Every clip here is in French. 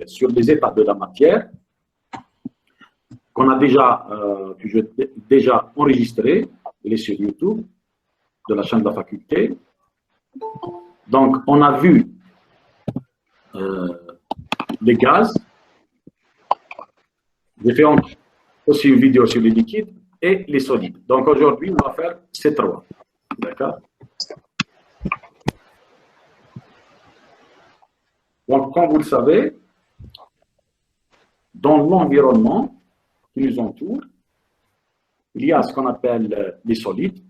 sur les états de la matière qu'on a que j'ai déjà enregistré. Il est sur YouTube, de la chaîne de la faculté. Donc, on a vu les gaz. J'ai fait aussi une vidéo sur les liquides et les solides. Donc, aujourd'hui, on va faire ces trois. D'accord? Donc, comme vous le savez, dans l'environnement qui nous entoure, il y a ce qu'on appelle les solides.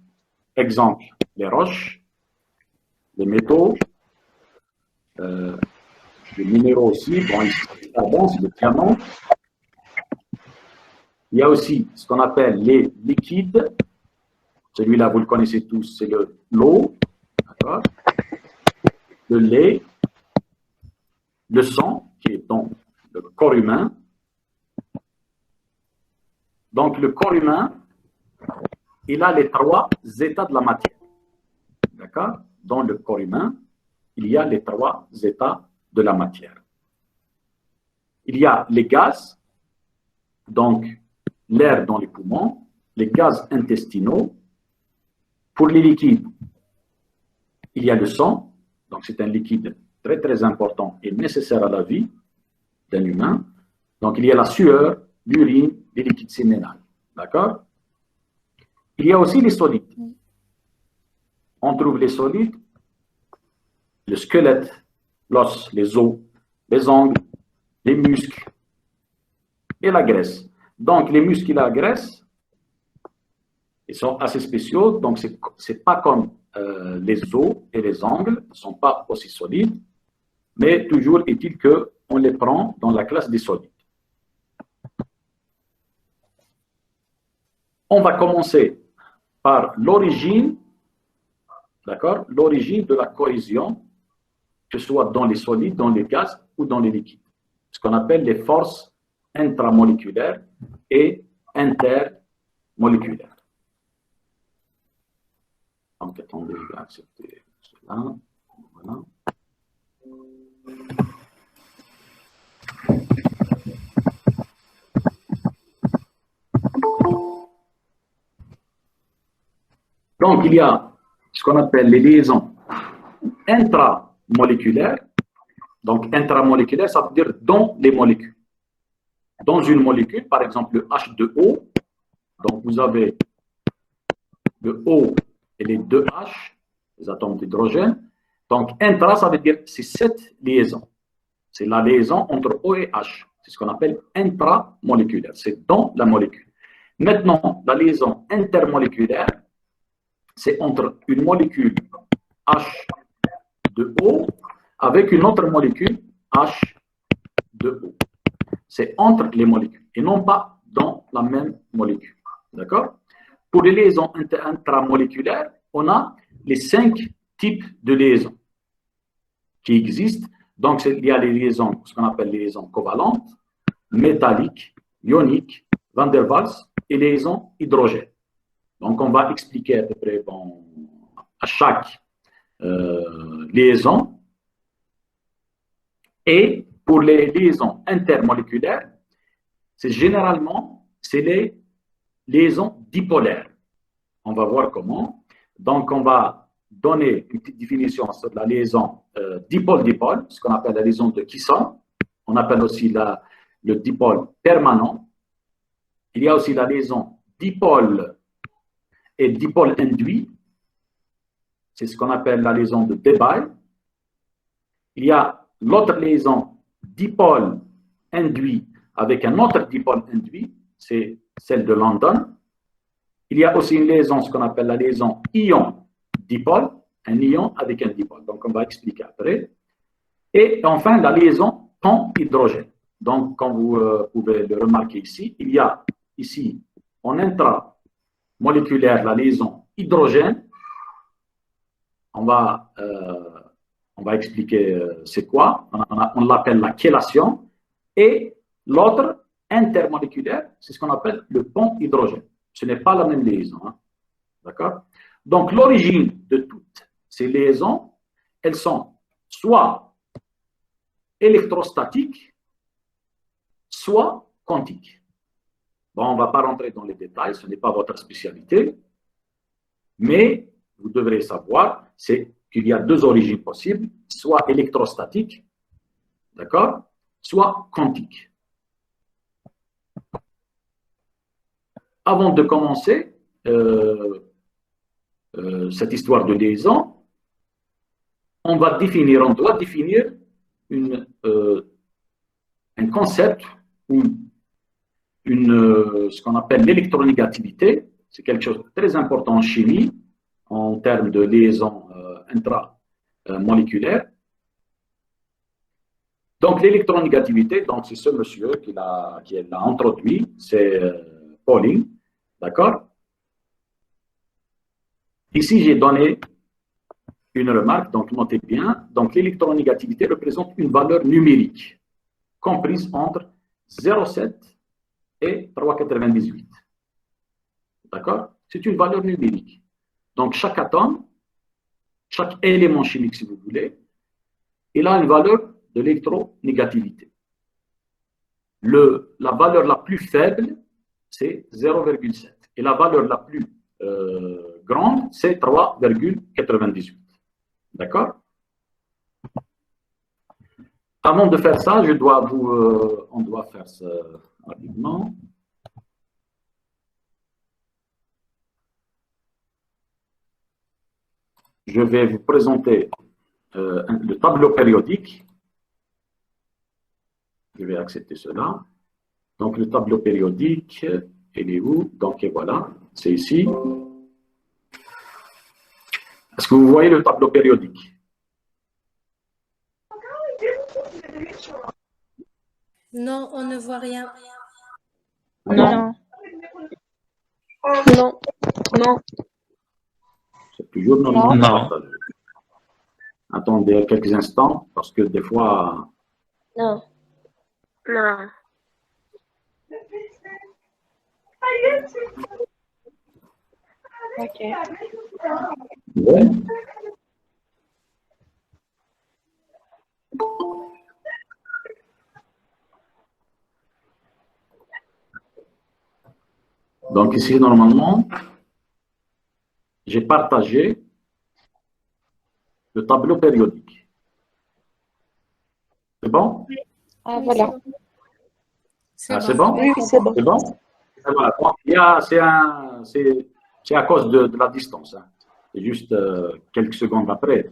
Exemple, les roches, les métaux, les minéraux aussi. Bon, ici, c'est le carbone, c'est le diamant. Il y a aussi ce qu'on appelle les liquides. Celui-là, vous le connaissez tous, c'est l'eau, le lait, le sang, qui est dans le corps humain. Donc, le corps humain, il a les trois états de la matière. D'accord? Dans le corps humain, il y a les trois états de la matière. Il y a les gaz, donc l'air dans les poumons, les gaz intestinaux. Pour les liquides, il y a le sang, donc c'est un liquide très très important et nécessaire à la vie d'un humain. Donc il y a la sueur, l'urine, les liquides séminales. D'accord? Il y a aussi les solides. On trouve les solides, le squelette, l'os, les os, les ongles, les muscles et la graisse. Donc les muscles et la graisse, ils sont assez spéciaux, donc ce n'est pas comme les os et les ongles, ils ne sont pas aussi solides, mais toujours est-il qu'on les prend dans la classe des solides. On va commencer par l'origine, d'accord, l'origine de la cohésion, que ce soit dans les solides, dans les gaz ou dans les liquides. Ce qu'on appelle les forces intramoléculaires et intermoléculaires. Donc, attendez, je vais accepter cela. Voilà. Donc, il y a ce qu'on appelle les liaisons intramoléculaires. Donc, intramoléculaire, ça veut dire dans les molécules. Dans une molécule, par exemple, le H2O, donc vous avez le O et les deux H, les atomes d'hydrogène. Donc, intra, ça veut dire c'est cette liaison. C'est la liaison entre O et H. C'est ce qu'on appelle intramoléculaire. C'est dans la molécule. Maintenant, la liaison intermoléculaire, c'est entre une molécule H2O avec une autre molécule H2O. C'est entre les molécules et non pas dans la même molécule. D'accord? Pour les liaisons intramoléculaires, on a les 5 types de liaisons qui existent. Donc, il y a les liaisons, ce qu'on appelle les liaisons covalentes, métalliques, ioniques, van der Waals et les liaisons hydrogènes. Donc, on va expliquer à peu près à chaque liaison. Et pour les liaisons intermoléculaires, c'est généralement les liaisons dipolaires. On va voir comment. Donc, on va donner une petite définition sur la liaison dipôle-dipôle, ce qu'on appelle la liaison de Kisson. On appelle aussi le dipôle permanent. Il y a aussi la liaison dipôle et dipôle induit. C'est ce qu'on appelle la liaison de Debye. Il y a l'autre liaison dipôle induit avec un autre dipôle induit, c'est celle de London. Il y a aussi une liaison, ce qu'on appelle la liaison ion-dipôle, un ion avec un dipôle. Donc, on va expliquer après. Et enfin, la liaison pont-hydrogène. Donc, comme vous pouvez le remarquer ici, il y a ici, en intramoléculaire, la liaison hydrogène. On va expliquer c'est quoi. On l'appelle la chélation. Et l'autre, intermoléculaire, c'est ce qu'on appelle le pont hydrogène. Ce n'est pas la même liaison. Hein. D'accord? Donc, l'origine de toutes ces liaisons, elles sont soit électrostatique, soit quantique. Bon, on ne va pas rentrer dans les détails, ce n'est pas votre spécialité, mais vous devrez savoir qu'il y a deux origines possibles, soit électrostatique, d'accord, soit quantique. Avant de commencer cette histoire de liaison, on doit définir un concept ou ce qu'on appelle l'électronégativité. C'est quelque chose de très important en chimie, en termes de liaison intramoléculaire. Donc, l'électronégativité, c'est ce monsieur qui l'a introduit, c'est Pauling, d'accord? Ici, j'ai donné une remarque, donc notez bien. Donc, l'électronégativité représente une valeur numérique, comprise entre 0,7 et 3,98. D'accord? C'est une valeur numérique. Donc, chaque atome, chaque élément chimique, si vous voulez, il a une valeur de l'électronégativité. La valeur la plus faible, c'est 0,7. Et la valeur la plus grande, c'est 3,98. D'accord? Avant de faire ça, on doit faire ça rapidement. Je vais vous présenter le tableau périodique. Je vais accepter cela. Donc, le tableau périodique, il est où? Donc, et voilà, c'est ici. Est-ce que vous voyez le tableau périodique? Non, on ne voit rien. Non. Non. Non. C'est toujours Non. non. Attendez quelques instants, parce que des fois... Non. Non. Ok. Ouais. Donc ici, normalement, j'ai partagé le tableau périodique. C'est bon? Ah, voilà. C'est bon? Oui, c'est bon. C'est bon? Et voilà. Donc, c'est à cause de la distance. Hein. C'est juste quelques secondes après.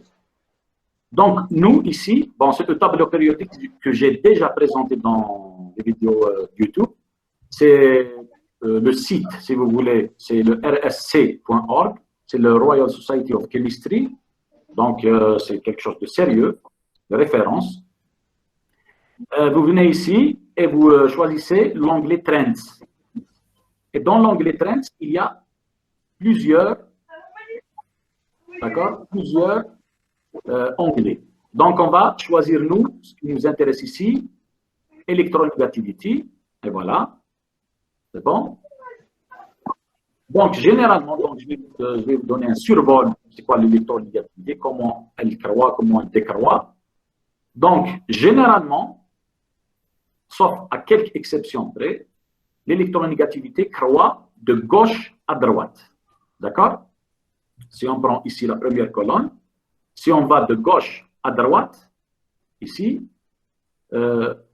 Donc, nous, ici, bon, c'est le tableau périodique que j'ai déjà présenté dans les vidéos YouTube. C'est le site, si vous voulez, c'est le rsc.org. C'est le Royal Society of Chemistry. Donc, c'est quelque chose de sérieux, de référence. Vous venez ici et vous choisissez l'onglet Trends. Et dans l'onglet Trends, il y a plusieurs onglets. Donc, on va choisir, nous, ce qui nous intéresse ici, électronégativité. Et voilà. C'est bon? Donc, généralement, je vais vous donner un survol. C'est quoi l'électronégativité? Comment elle croît, comment elle décroît. Donc, généralement, sauf à quelques exceptions près, l'électronégativité croît de gauche à droite. D'accord? Si on prend ici la première colonne, si on va de gauche à droite, ici,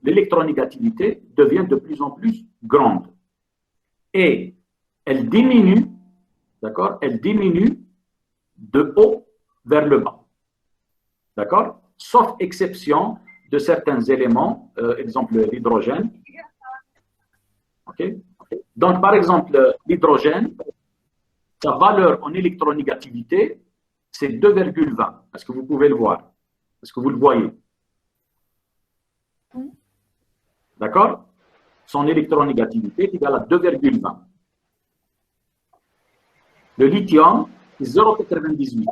l'électronégativité devient de plus en plus grande. Et elle diminue, d'accord? Elle diminue de haut vers le bas. D'accord? Sauf exception de certains éléments, exemple l'hydrogène. OK? Donc, par exemple, l'hydrogène, sa valeur en électronégativité, c'est 2,20. Est-ce que vous pouvez le voir? Est-ce que vous le voyez? D'accord? Son électronégativité est égale à 2,20. Le lithium, c'est 0,98.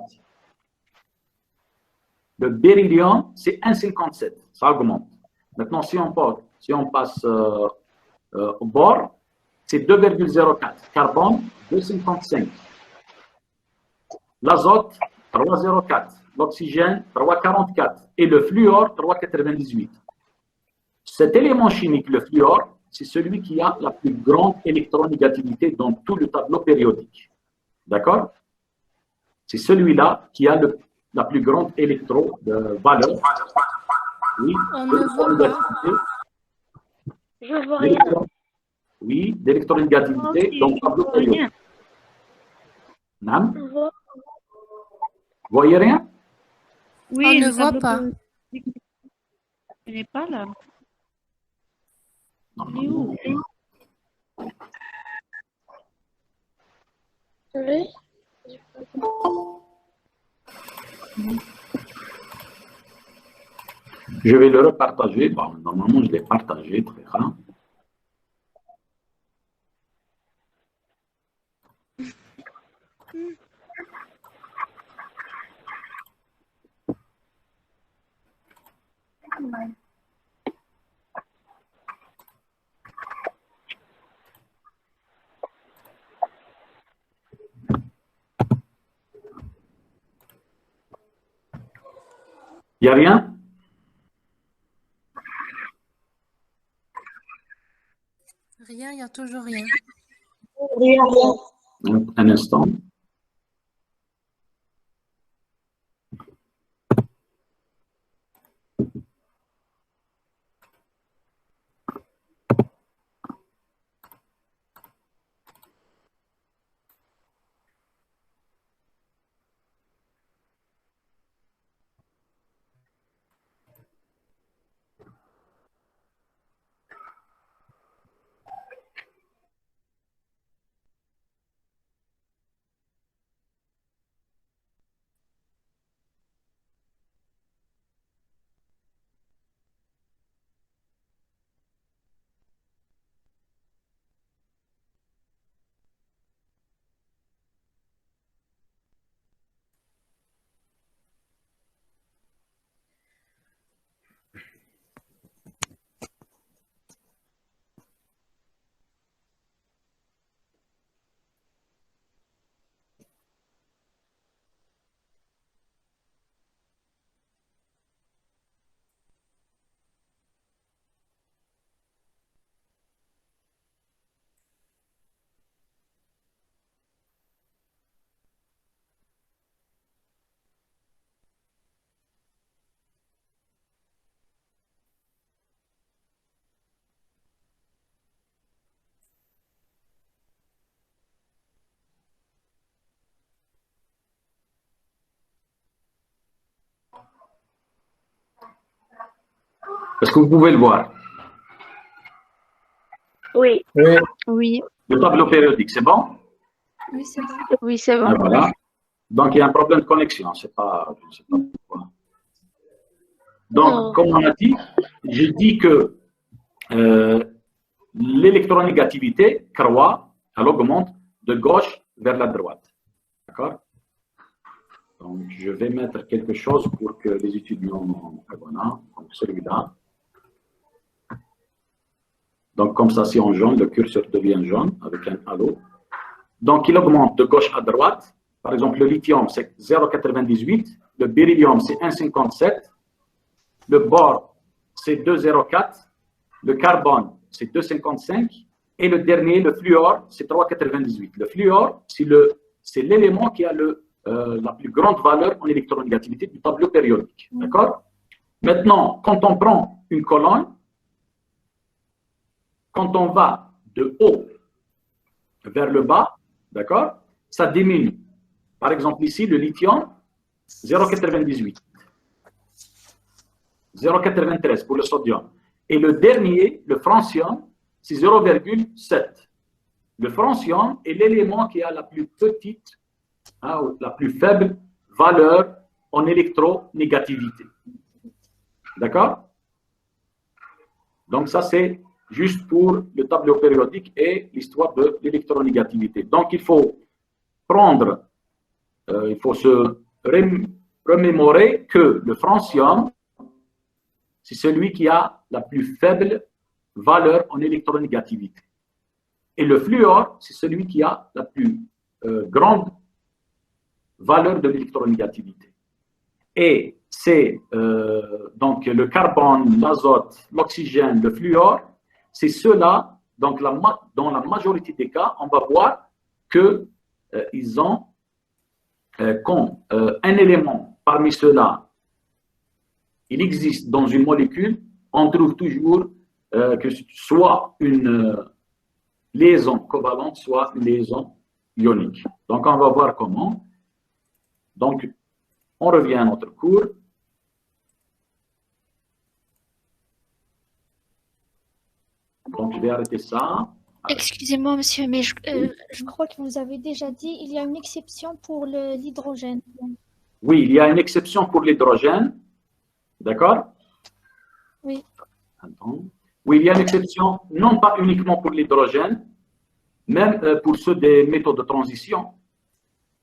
Le beryllium, c'est 1,57. Ça augmente. Maintenant, si on passe au bord, c'est 2,04. Carbone, 2,55. L'azote, 3,04. L'oxygène, 3,44. Et le fluor, 3,98. Cet élément chimique, le fluor, c'est celui qui a la plus grande électronégativité dans tout le tableau périodique. D'accord? C'est celui-là qui a la plus grande valeur. Oui, On ne voit pas. Je vois rien. Oui, d'électronégativité dans le tableau périodique. Non? Vous voyez rien? Oui, On ne le voit tableau pas. périodique, il n'est pas là. Non, Il est où? Oui. Je vais le repartager. Bon, normalement, je l'ai partagé. Très bien. Il n'y a rien? Rien, il n'y a toujours rien. Rien. Un instant. Est-ce que vous pouvez le voir? Oui. Oui, Le tableau périodique, c'est bon? Oui, c'est bon. Oui, c'est Ah, bon. voilà. Donc, il y a un problème de connexion. Je ne sais pas pourquoi. Donc, Non. comme on a dit, j'ai dit que l'électronégativité croît, elle augmente de gauche vers la droite. D'accord? Donc, je vais mettre quelque chose pour que les étudiants, voilà, donc celui-là. Donc, comme ça, c'est en jaune, le curseur devient jaune avec un halo. Donc, il augmente de gauche à droite. Par exemple, le lithium, c'est 0,98. Le beryllium, c'est 1,57. Le bore, c'est 2,04. Le carbone, c'est 2,55. Et le dernier, le fluor, c'est 3,98. Le fluor, c'est l'élément qui a la plus grande valeur en électronégativité du tableau périodique. D'accord? Maintenant, quand on prend une colonne, quand on va de haut vers le bas, d'accord, ça diminue. Par exemple, ici, le lithium, 0,98. 0,93 pour le sodium. Et le dernier, le francium, c'est 0,7. Le francium est l'élément qui a la plus petite, la plus faible valeur en électronégativité. D'accord? Donc ça, c'est juste pour le tableau périodique et l'histoire de l'électronégativité. Donc il faut prendre, il faut se remémorer que le francium, c'est celui qui a la plus faible valeur en électronégativité. Et le fluor, c'est celui qui a la plus grande valeur de l'électronégativité. Et c'est donc le carbone, l'azote, l'oxygène, le fluor, c'est ceux-là, donc dans la majorité des cas, on va voir qu'ils ont quand un élément parmi ceux-là, il existe dans une molécule, on trouve toujours que soit une liaison covalente, soit une liaison ionique. Donc, on va voir comment. Donc, on revient à notre cours. Donc, je vais arrêter ça. Excusez-moi, monsieur, mais je crois que vous avez déjà dit il y a une exception pour l'hydrogène. Oui, il y a une exception pour l'hydrogène. D'accord? Oui. Attends. Oui, il y a une exception, non pas uniquement pour l'hydrogène, même pour ceux des métaux de transition.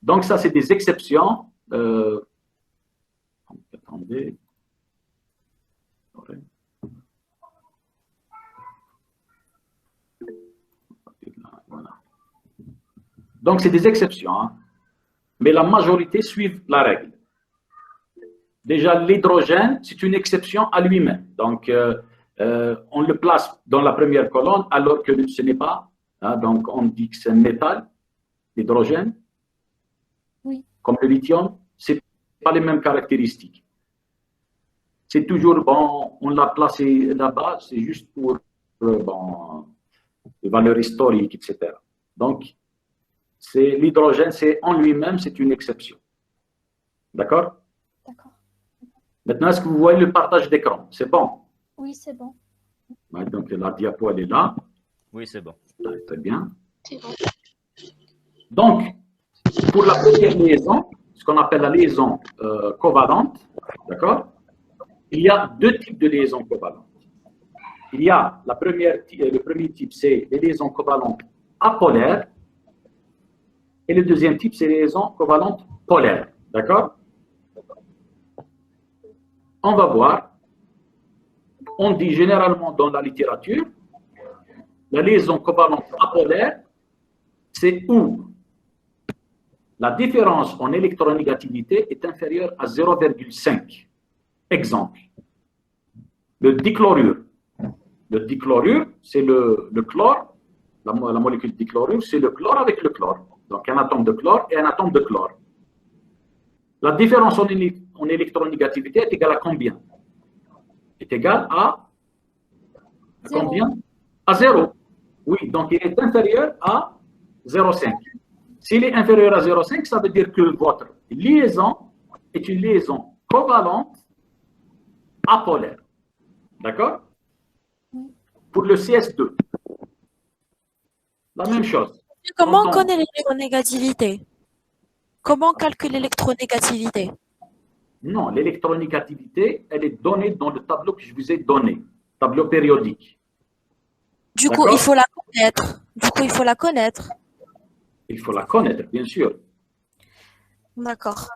Donc, ça, c'est des exceptions. Attendez. Voilà. Donc, c'est des exceptions, hein. Mais la majorité suivent la règle. Déjà, l'hydrogène, c'est une exception à lui-même. Donc, on le place dans la première colonne alors que ce n'est pas. Hein, donc, on dit que c'est un métal, l'hydrogène. Oui. Comme le lithium, ce n'est pas les mêmes caractéristiques. C'est toujours, bon, on l'a placé là-bas, c'est juste pour bon, les valeurs historiques, etc. Donc, l'hydrogène, c'est en lui-même, c'est une exception. D'accord? D'accord. Maintenant, est-ce que vous voyez le partage d'écran? C'est bon? Oui, c'est bon. Ouais, donc, la diapo, elle est là. Oui, c'est bon. Ouais, très bien. C'est bon. Donc, pour la première liaison, ce qu'on appelle la liaison covalente, d'accord? Il y a deux types de liaisons covalentes. Il y a le premier type, c'est les liaisons covalentes apolaires. Et le deuxième type, c'est les liaisons covalentes polaires. D'accord? On va voir. On dit généralement dans la littérature, la liaison covalente apolaire, c'est où la différence en électronégativité est inférieure à 0,5. Exemple, le dichlorure. Le dichlorure, c'est le chlore, la molécule de dichlorure, c'est le chlore avec le chlore. Donc, un atome de chlore et un atome de chlore. La différence en électronégativité est égale à combien? Est égale à combien? À 0. Oui, donc il est inférieur à 0,5. S'il est inférieur à 0,5, ça veut dire que votre liaison est une liaison covalente apolaire. D'accord? Pour le CS2. La même chose. Comment on connaît l'électronégativité? Comment on calcule l'électronégativité? Non, l'électronégativité, elle est donnée dans le tableau que je vous ai donné, tableau périodique. Du coup, il faut la connaître. Il faut la connaître, bien sûr. D'accord.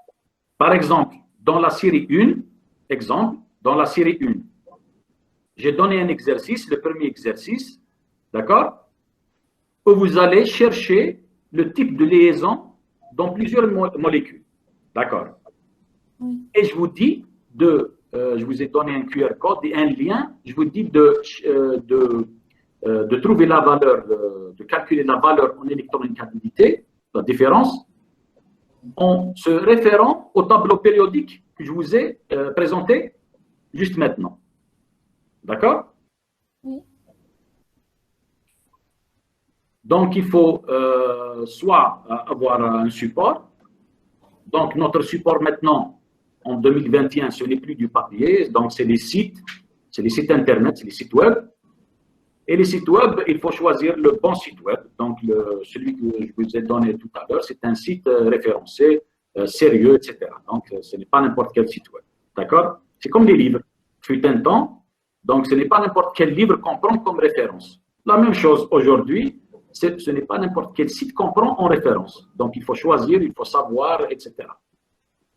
Par exemple, dans la série 1, j'ai donné un exercice, le premier exercice, d'accord, où vous allez chercher le type de liaison dans plusieurs molécules. D'accord. Et je vous dis je vous ai donné un QR code et un lien, je vous dis de trouver la valeur, de calculer la valeur en électronégativité, la différence, en se référant au tableau périodique que je vous ai présenté juste maintenant. D'accord? Oui. Donc, il faut soit avoir un support. Donc, notre support maintenant, en 2021, ce n'est plus du papier. Donc, c'est les sites Internet, c'est les sites web. Et les sites web, il faut choisir le bon site web. Donc, celui que je vous ai donné tout à l'heure, c'est un site référencé, sérieux, etc. Donc, ce n'est pas n'importe quel site web. D'accord? C'est comme les livres. Fut un temps. Donc, ce n'est pas n'importe quel livre qu'on prend comme référence. La même chose aujourd'hui, ce n'est pas n'importe quel site qu'on prend en référence. Donc, il faut choisir, il faut savoir, etc.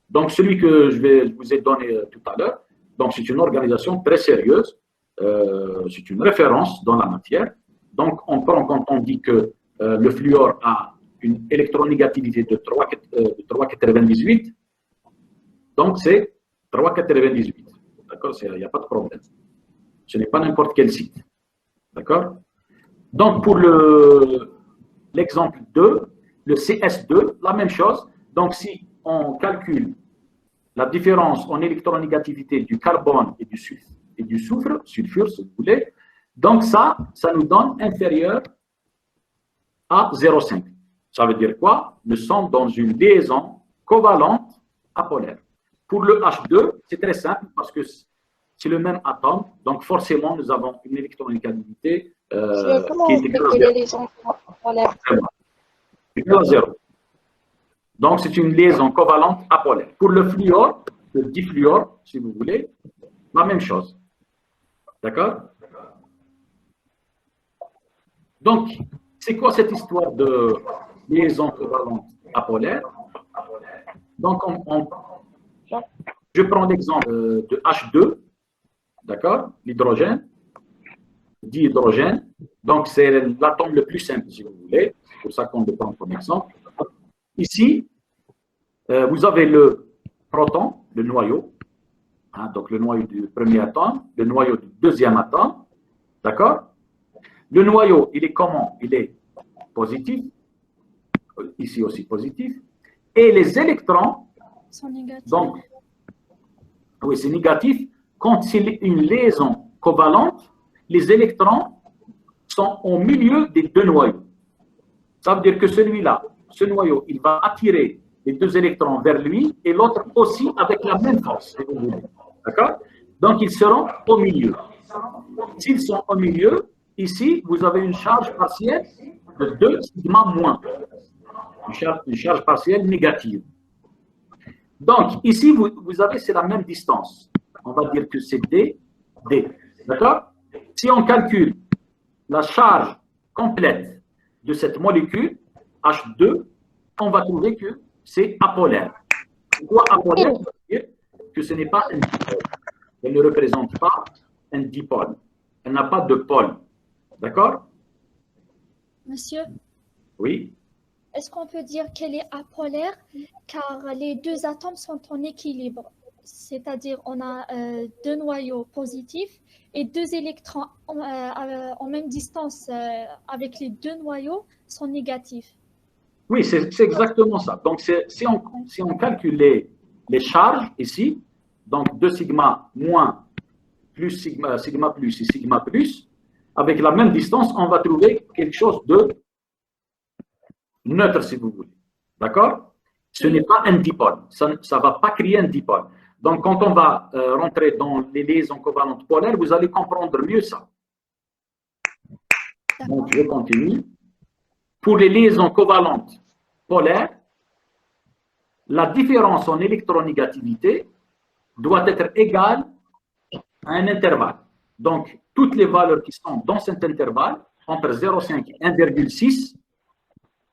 Donc, celui que je vous ai donné tout à l'heure, donc c'est une organisation très sérieuse, c'est une référence dans la matière. Donc, on prend quand on dit que le fluor a une électronégativité de 3,98, donc c'est 3,98. D'accord? Il n'y a pas de problème. Ce n'est pas n'importe quel site. D'accord? Donc, pour l'exemple 2, le CS2, la même chose. Donc, si on calcule la différence en électronégativité du carbone et du soufre, sulfure, si vous voulez, donc ça nous donne inférieur à 0,5. Ça veut dire quoi? Nous sommes dans une liaison covalente apolaire. Pour le H2, c'est très simple parce que c'est le même atome, donc forcément, nous avons une électronégabilité Comment qui on est fait égale à que 0. les liaisons polaires? Égale à 0. Donc, c'est une liaison covalente apolaire. Pour le fluor, le difluor, si vous voulez, la même chose. D'accord? Donc, c'est quoi cette histoire de liaison covalente apolaire? Donc, je prends l'exemple de H2, d'accord? L'hydrogène, dihydrogène. Donc, c'est l'atome le plus simple, si vous voulez. C'est pour ça qu'on le prend comme exemple. Ici, vous avez le proton, le noyau. Hein, donc, le noyau du premier atome, le noyau du deuxième atome. D'accord? Le noyau, il est comment? Il est positif. Ici aussi positif. Et les électrons, Sont négatifs. donc, oui, c'est négatif. Quand c'est une liaison covalente, les électrons sont au milieu des deux noyaux. Ça veut dire que celui-là, ce noyau, il va attirer les deux électrons vers lui et l'autre aussi avec la même force, si vous voulez. D'accord? Donc, ils seront au milieu. S'ils sont au milieu, ici, vous avez une charge partielle de 2 sigma moins. Une charge partielle négative. Donc, ici, vous avez, c'est la même distance. On va dire que c'est D, D. D'accord? Si on calcule la charge complète de cette molécule, H2, on va trouver que c'est apolaire. Pourquoi apolaire? Ça veut dire que ce n'est pas un dipôle. Elle ne représente pas un dipôle. Elle n'a pas de pôle. D'accord? Monsieur, Oui. est-ce qu'on peut dire qu'elle est apolaire car les deux atomes sont en équilibre? C'est-à-dire on a deux noyaux positifs et deux électrons en même distance avec les deux noyaux sont négatifs. Oui, c'est exactement ça. Donc, si on calcule les charges ici, donc 2 sigma moins plus sigma plus et sigma plus, avec la même distance, on va trouver quelque chose de neutre, si vous voulez. D'accord? Ce n'est pas un dipôle. Ça ne va pas créer un dipôle. Donc, quand on va rentrer dans les liaisons covalentes polaires, vous allez comprendre mieux ça. Donc, je continue. Pour les liaisons covalentes polaires, la différence en électronégativité doit être égale à un intervalle. Donc, toutes les valeurs qui sont dans cet intervalle, entre 0,5 et 1,6,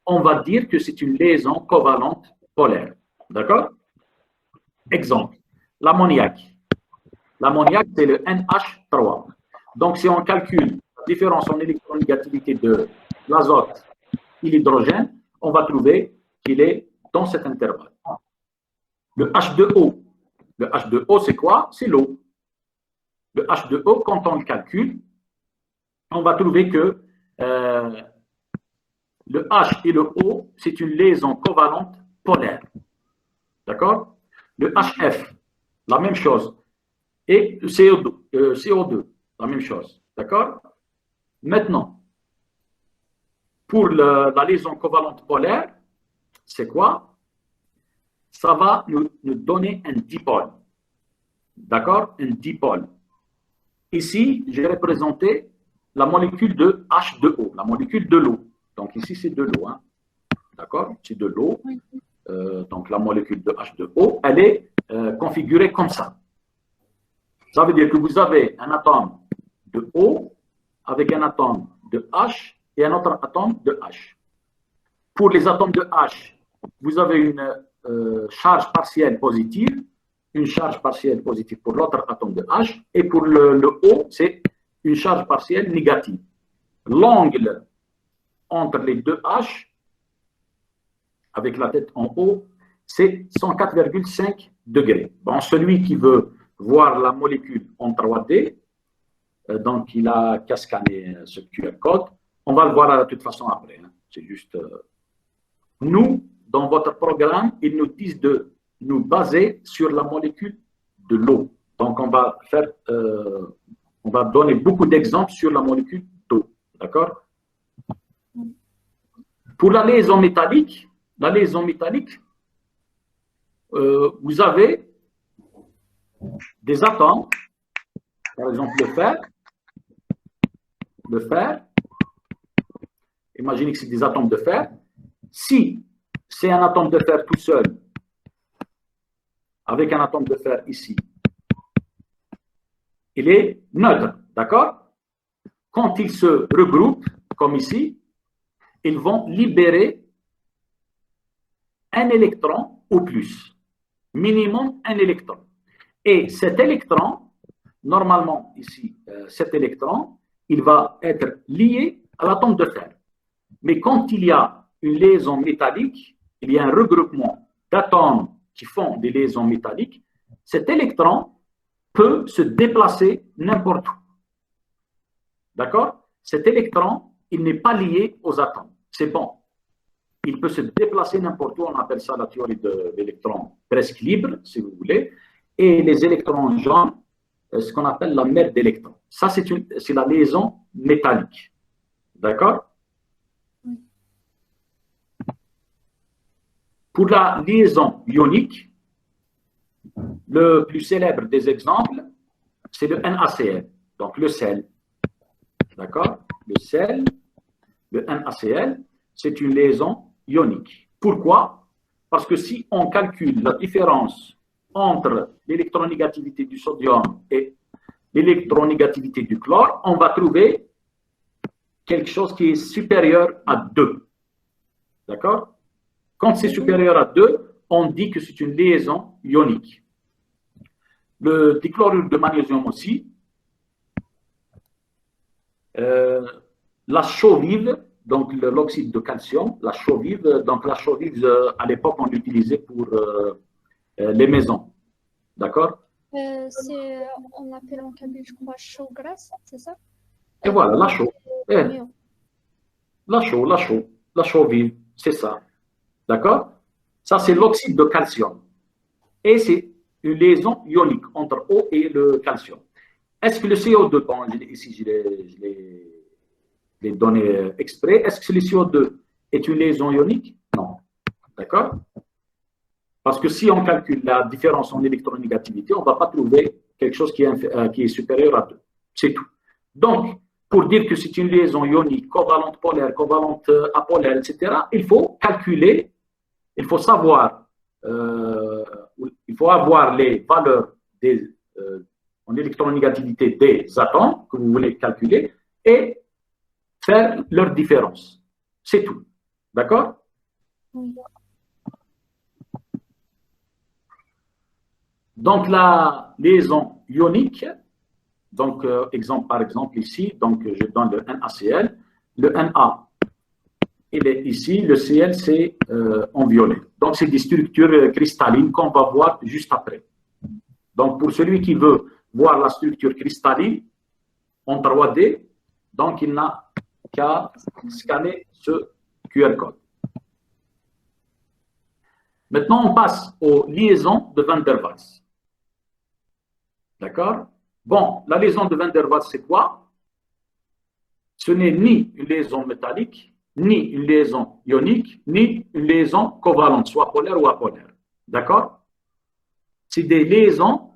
on va dire que c'est une liaison covalente polaire. D'accord? Exemple, l'ammoniac. L'ammoniac, c'est le NH3. Donc, si on calcule la différence en électronégativité de l'azote et l'hydrogène, on va trouver qu'il est dans cet intervalle. Le H2O. Le H2O, c'est quoi? C'est l'eau. Le H2O, quand on le calcule, on va trouver que le H et le O, c'est une liaison covalente polaire. D'accord? Le HF, la même chose. Et le CO2, la même chose. D'accord? Maintenant, pour la liaison covalente polaire, c'est quoi? Ça va nous donner un dipôle. D'accord? Un dipôle. Ici, j'ai représenté la molécule de H2O, la molécule de l'eau. Donc ici, c'est de l'eau. Hein. D'accord? C'est de l'eau. Donc la molécule de H2O, elle est configurée comme ça. Ça veut dire que vous avez un atome de O avec un atome de H et un autre atome de H. Pour les atomes de H, vous avez une charge partielle positive, une charge partielle positive pour l'autre atome de H, et pour le O, c'est une charge partielle négative. L'angle entre les deux H, avec la tête en haut, c'est 104,5 degrés. Bon, celui qui veut voir la molécule en 3D, donc il a cascané ce QR code. On va le voir de toute façon après. Hein. C'est juste... nous, dans votre programme, ils nous disent de nous baser sur la molécule de l'eau. Donc, on va donner beaucoup d'exemples sur la molécule d'eau. D'accord? Pour la liaison métallique, vous avez des atomes, par exemple le fer. Imaginez que c'est des atomes de fer. Si c'est un atome de fer tout seul, avec un atome de fer ici, il est neutre, d'accord? Quand ils se regroupent, comme ici, ils vont libérer un électron ou plus, minimum un électron. Et cet électron, normalement ici, cet électron, il va être lié à l'atome de fer. Mais quand il y a une liaison métallique, il y a un regroupement d'atomes qui font des liaisons métalliques, cet électron peut se déplacer n'importe où. D'accord? Cet électron, il n'est pas lié aux atomes. C'est bon. Il peut se déplacer n'importe où. On appelle ça la théorie de l'électron presque libre, si vous voulez. Et les électrons jaunes, ce qu'on appelle la mer d'électrons. Ça, c'est la liaison métallique. D'accord? Pour la liaison ionique, le plus célèbre des exemples, c'est le NaCl, donc le sel. D'accord? Le sel, le NaCl, c'est une liaison ionique. Pourquoi? Parce que si on calcule la différence entre l'électronégativité du sodium et l'électronégativité du chlore, on va trouver quelque chose qui est supérieur à 2. D'accord? Quand c'est supérieur à 2, on dit que c'est une liaison ionique. Le dichlorure de magnésium aussi. La chaux vive, donc l'oxyde de calcium, la chaux vive, donc la chaux vive, à l'époque, on l'utilisait pour les maisons. D'accord? On l'appelle en kabyle, je crois, chaux grasse, c'est ça? Et voilà, la chaux. La chaux vive, c'est ça. D'accord? Ça, c'est l'oxyde de calcium. Et c'est une liaison ionique entre eau et le calcium. Est-ce que le CO2, bon, ici je l'ai donné exprès, est-ce que le CO2 est une liaison ionique? Non. D'accord? Parce que si on calcule la différence en électronégativité, on ne va pas trouver quelque chose qui est supérieur à 2. C'est tout. Donc, pour dire que c'est une liaison ionique, covalente polaire, covalente apolaire, etc., il faut calculer, il faut savoir, il faut avoir les valeurs en électronégativité des atomes que vous voulez calculer et faire leur différence. C'est tout. D'accord? Oui. Donc, la liaison ionique, donc, par exemple ici, donc je donne le NaCl. Le Na, il est ici, le Cl, c'est en violet. Donc, c'est des structures cristallines qu'on va voir juste après. Donc, pour celui qui veut voir la structure cristalline en 3D, donc il n'a qu'à scanner ce QR code. Maintenant, on passe aux liaisons de Van der Waals. D'accord? Bon, la liaison de Van der Waals, c'est quoi? Ce n'est ni une liaison métallique, ni une liaison ionique, ni une liaison covalente, soit polaire ou apolaire. D'accord? C'est des liaisons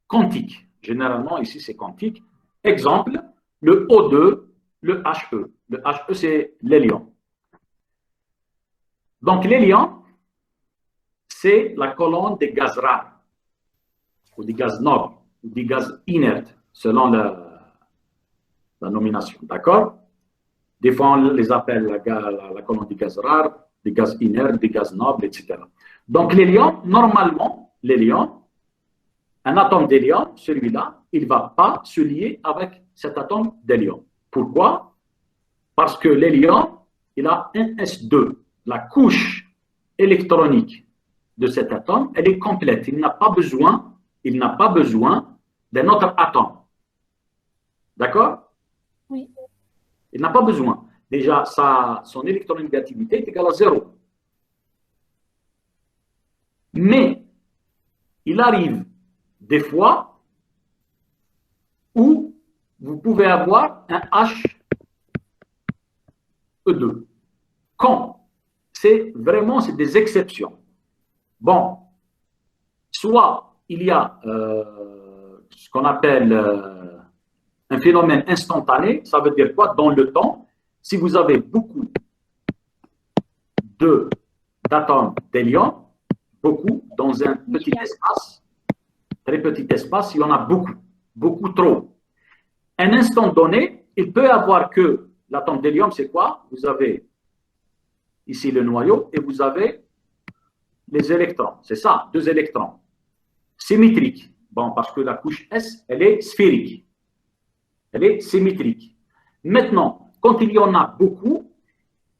quantiques. Généralement, ici, c'est quantique. Exemple, le O2, le He. Le He, c'est l'hélium. Donc, l'hélium, c'est la colonne des gaz rares, ou des gaz nobles, ou des gaz inertes, selon la nomination. D'accord? Des fois, on les appelle la colonne des gaz rares, des gaz inertes, des gaz nobles, etc. Donc, l'hélium, normalement, l'hélium, un atome d'hélium, celui-là, il ne va pas se lier avec cet atome d'hélium. Pourquoi? Parce que l'hélium, il a un S2. la couche électronique de cet atome, elle est complète. Il n'a pas besoin d'un autre atome. D'accord? Oui. Il n'a pas besoin. Déjà, son électronégativité est égale à 0. Mais il arrive des fois où vous pouvez avoir un He2. Quand? C'est des exceptions. Bon, soit il y a ce qu'on appelle un phénomène instantané, ça veut dire quoi? Dans le temps, si vous avez beaucoup d'atomes d'hélium, beaucoup, dans un petit espace, très petit espace, il y en a beaucoup trop. Un instant donné, il peut avoir que l'atome d'hélium, c'est quoi? Vous avez ici le noyau et vous avez les électrons. C'est ça, 2 électrons. Symétriques. Bon, parce que la couche S, elle est sphérique. Elle est symétrique. Maintenant, quand il y en a beaucoup,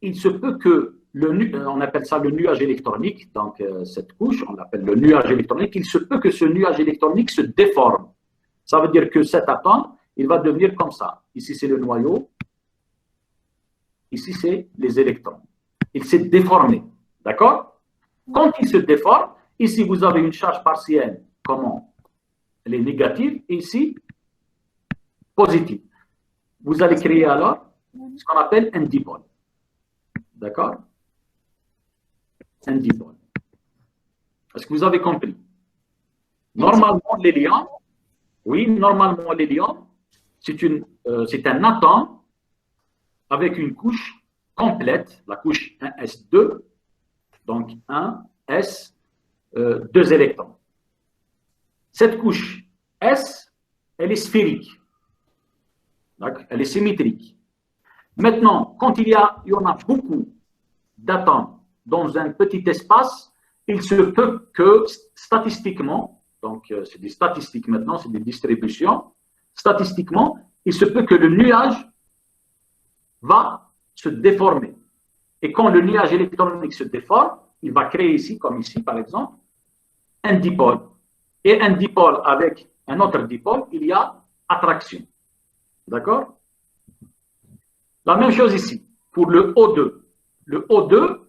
il se peut que on appelle ça le nuage électronique, donc cette couche, on l'appelle le nuage électronique, il se peut que ce nuage électronique se déforme. Ça veut dire que cet atome, il va devenir comme ça. Ici, c'est le noyau. Ici, c'est les électrons. Il s'est déformé. D'accord? Quand il se déforme, ici, vous avez une charge partielle. Comment? Elle est négative. Et ici, positive. Vous allez créer alors ce qu'on appelle un dipôle. D'accord? Un dipôle. Est-ce que vous avez compris? Normalement, l'hélium, oui, normalement, l'hélium, c'est un atome avec une couche complète, la couche 1s2, donc 1s, 2 électrons. Cette couche S, elle est sphérique. Elle est symétrique. Maintenant, quand il y en a beaucoup d'atomes dans un petit espace, il se peut que statistiquement, donc c'est des statistiques maintenant, c'est des distributions, statistiquement, il se peut que le nuage va se déformer. Et quand le nuage électronique se déforme, il va créer ici, comme ici par exemple, un dipôle. Et un dipôle avec un autre dipôle, il y a attraction. D'accord? La même chose ici, pour le O2. Le O2,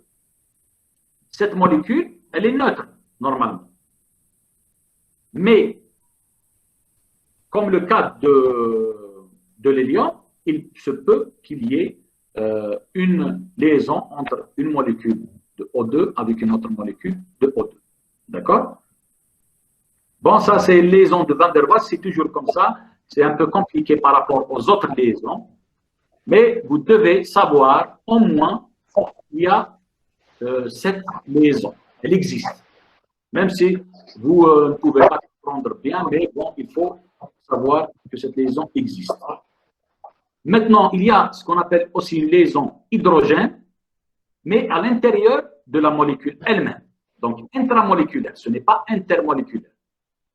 cette molécule, elle est neutre, normalement. Mais, comme le cas de l'hélium, il se peut qu'il y ait une liaison entre une molécule de O2 avec une autre molécule de O2. D'accord? Bon, ça, c'est liaison de Van der Waals, c'est toujours comme ça. C'est un peu compliqué par rapport aux autres liaisons. Mais vous devez savoir, au moins, qu'il y a cette liaison. Elle existe. Même si vous ne pouvez pas comprendre bien, mais bon, il faut savoir que cette liaison existe. Maintenant, il y a ce qu'on appelle aussi une liaison hydrogène, mais à l'intérieur de la molécule elle-même. Donc, intramoléculaire, ce n'est pas intermoléculaire.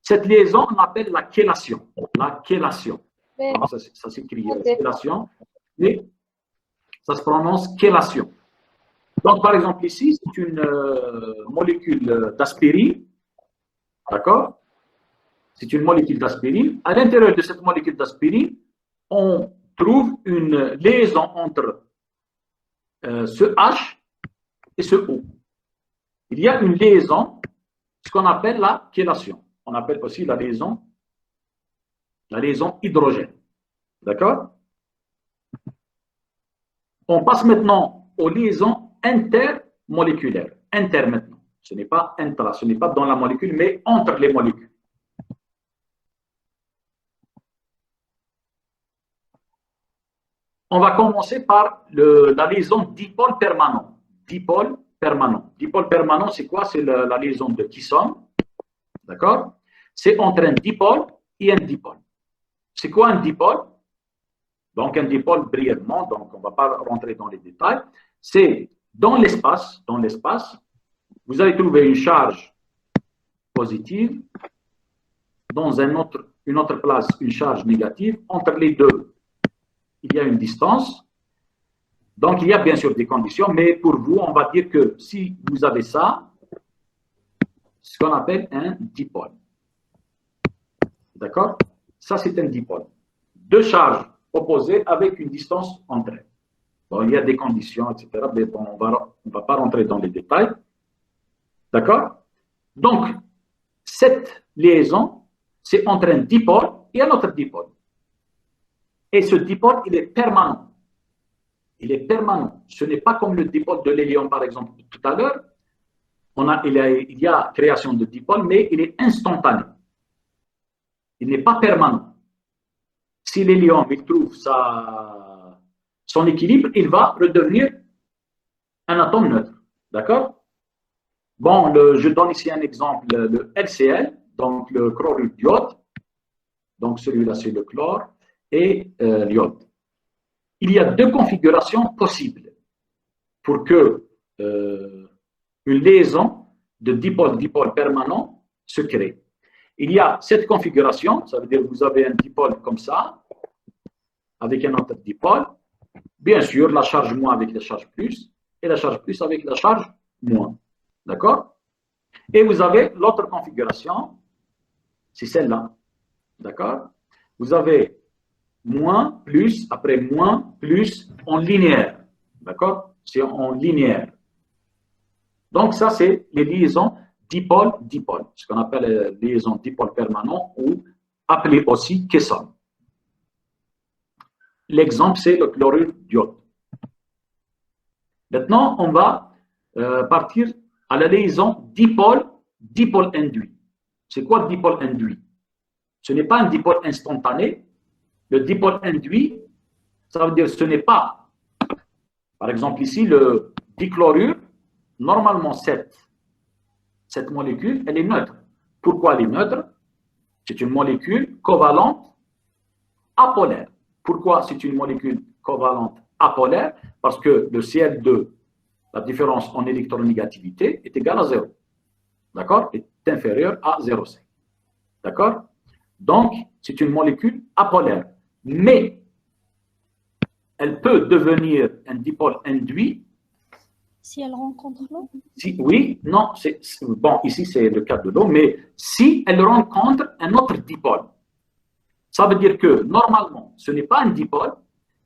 Cette liaison, on appelle la chélation. La chélation. Ça s'écrit chélation, mais ça se prononce chélation. Donc, par exemple, ici, c'est une molécule d'aspirine. D'accord? C'est une molécule d'aspirine. À l'intérieur de cette molécule d'aspirine, on trouve une liaison entre ce H et ce O. Il y a une liaison, ce qu'on appelle la chélation. On appelle aussi la liaison hydrogène. D'accord? On passe maintenant aux liaisons intermoléculaires. Inter maintenant. Ce n'est pas intra, ce n'est pas dans la molécule, mais entre les molécules. On va commencer par la liaison dipôle permanent. Dipôle permanent. Dipôle permanent, c'est quoi? C'est la liaison de Thiessen. D'accord? C'est entre un dipôle et un dipôle. C'est quoi un dipôle? Donc, un dipôle, brièvement, donc on ne va pas rentrer dans les détails. C'est dans l'espace, vous allez trouver une charge positive, dans une autre place, une charge négative. Entre les deux, il y a une distance. Donc, il y a bien sûr des conditions, mais pour vous, on va dire que si vous avez ça, ce qu'on appelle un dipôle. D'accord? Ça, c'est un dipôle. Deux charges opposées avec une distance entre elles. Bon, il y a des conditions, etc. Mais bon, on ne va pas rentrer dans les détails. D'accord? Donc, cette liaison, c'est entre un dipôle et un autre dipôle. Et ce dipôle, il est permanent. Il est permanent. Ce n'est pas comme le dipôle de l'hélium, par exemple, tout à l'heure. Il y a création de dipôle, mais il est instantané. Il n'est pas permanent. Si l'hélium trouve son équilibre, il va redevenir un atome neutre. D'accord? Bon, je donne ici un exemple, le LCl, donc le chlorure d'iode. Donc celui-là, c'est le chlore et l'iode. Il y a deux configurations possibles pour que une liaison de dipôle-dipôle permanent se crée. Il y a cette configuration, ça veut dire que vous avez un dipôle comme ça, avec un autre dipôle. Bien sûr, la charge moins avec la charge plus, et la charge plus avec la charge moins. D'accord? Et vous avez l'autre configuration, c'est celle-là. D'accord? Vous avez moins, plus, après moins, plus, en linéaire. D'accord? C'est en linéaire. Donc, ça, c'est les liaisons dipôle-dipôle, ce qu'on appelle les liaisons dipôle permanent ou appelées aussi caisson. L'exemple, c'est le chlorure d'iode. Maintenant, on va partir à la liaison dipôle induit. C'est quoi dipôle induit? Ce n'est pas un dipôle instantané. Le dipôle induit, ça veut dire que ce n'est pas, par exemple ici, le dichlorure, normalement cette molécule, elle est neutre. Pourquoi elle est neutre? C'est une molécule covalente apolaire. Pourquoi c'est une molécule covalente apolaire? Parce que le Cl2, la différence en électronégativité, est égale à 0. D'accord? Est inférieure à 0,5. D'accord? Donc, c'est une molécule apolaire. Mais, elle peut devenir un dipôle induit. Si elle rencontre l'eau? Oui, non, bon, ici c'est le cas de l'eau, mais si elle rencontre un autre dipôle. Ça veut dire que, normalement, ce n'est pas un dipôle,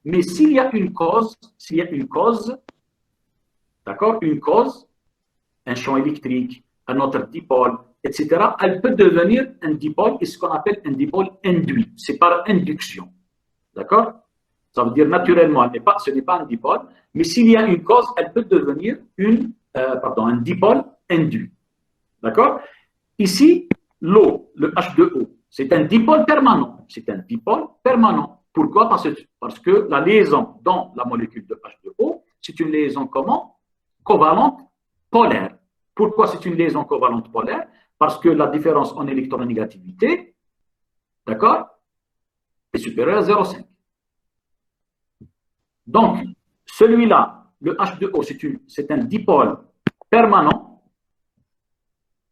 mais s'il y a une cause, d'accord, une cause, un champ électrique, un autre dipôle, etc., elle peut devenir un dipôle, et ce qu'on appelle un dipôle induit. C'est par induction. D'accord? Ça veut dire naturellement, ce n'est pas un dipôle, mais s'il y a une cause, elle peut devenir un dipôle induit. D'accord? Ici, l'eau, le H2O, c'est un dipôle permanent. C'est un dipôle permanent. Pourquoi? Parce que la liaison dans la molécule de H2O, c'est une liaison comment? Covalente polaire. Pourquoi c'est une liaison covalente polaire? Parce que la différence en électronégativité, d'accord, est supérieure à 0,5. Donc, celui-là, le H2O, c'est un dipôle permanent.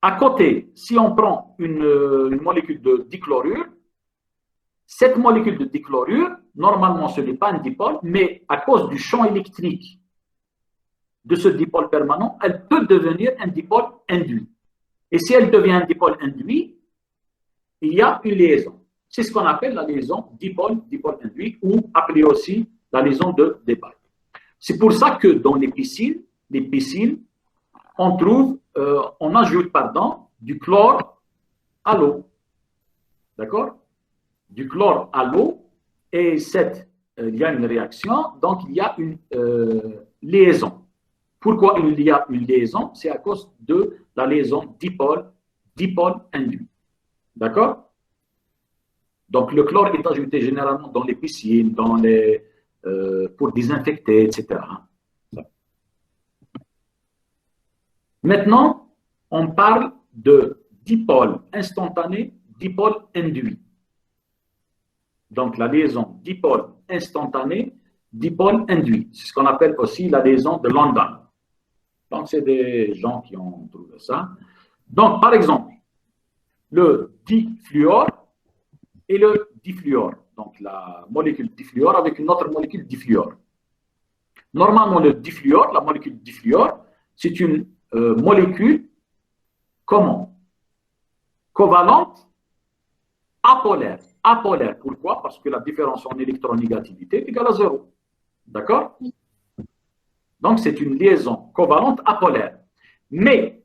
À côté, si on prend une molécule de dichlorure, cette molécule de dichlorure, normalement, ce n'est pas un dipôle, mais à cause du champ électrique de ce dipôle permanent, elle peut devenir un dipôle induit. Et si elle devient un dipôle induit, il y a une liaison. C'est ce qu'on appelle la liaison dipôle induit, ou appelée aussi la liaison de Debye. C'est pour ça que dans les piscines, on ajoute du chlore à l'eau. D'accord? Du chlore à l'eau, et il y a une réaction, donc il y a une liaison. Pourquoi il y a une liaison? C'est à cause de la liaison dipôle induit. D'accord? Donc le chlore est ajouté généralement dans les piscines, pour désinfecter, etc. Maintenant, on parle de dipôle instantané, dipôle induit. Donc la liaison dipôle instantané, dipôle induit. C'est ce qu'on appelle aussi la liaison de London. Donc c'est des gens qui ont trouvé ça. Donc par exemple, le difluor et le difluor. Donc la molécule difluor avec une autre molécule difluor. Normalement, le difluor, la molécule difluor, c'est une molécule, comment? Covalente, apolaire. Apolaire, pourquoi? Parce que la différence en électronégativité est égale à 0. D'accord? Donc, c'est une liaison covalente apolaire. Mais,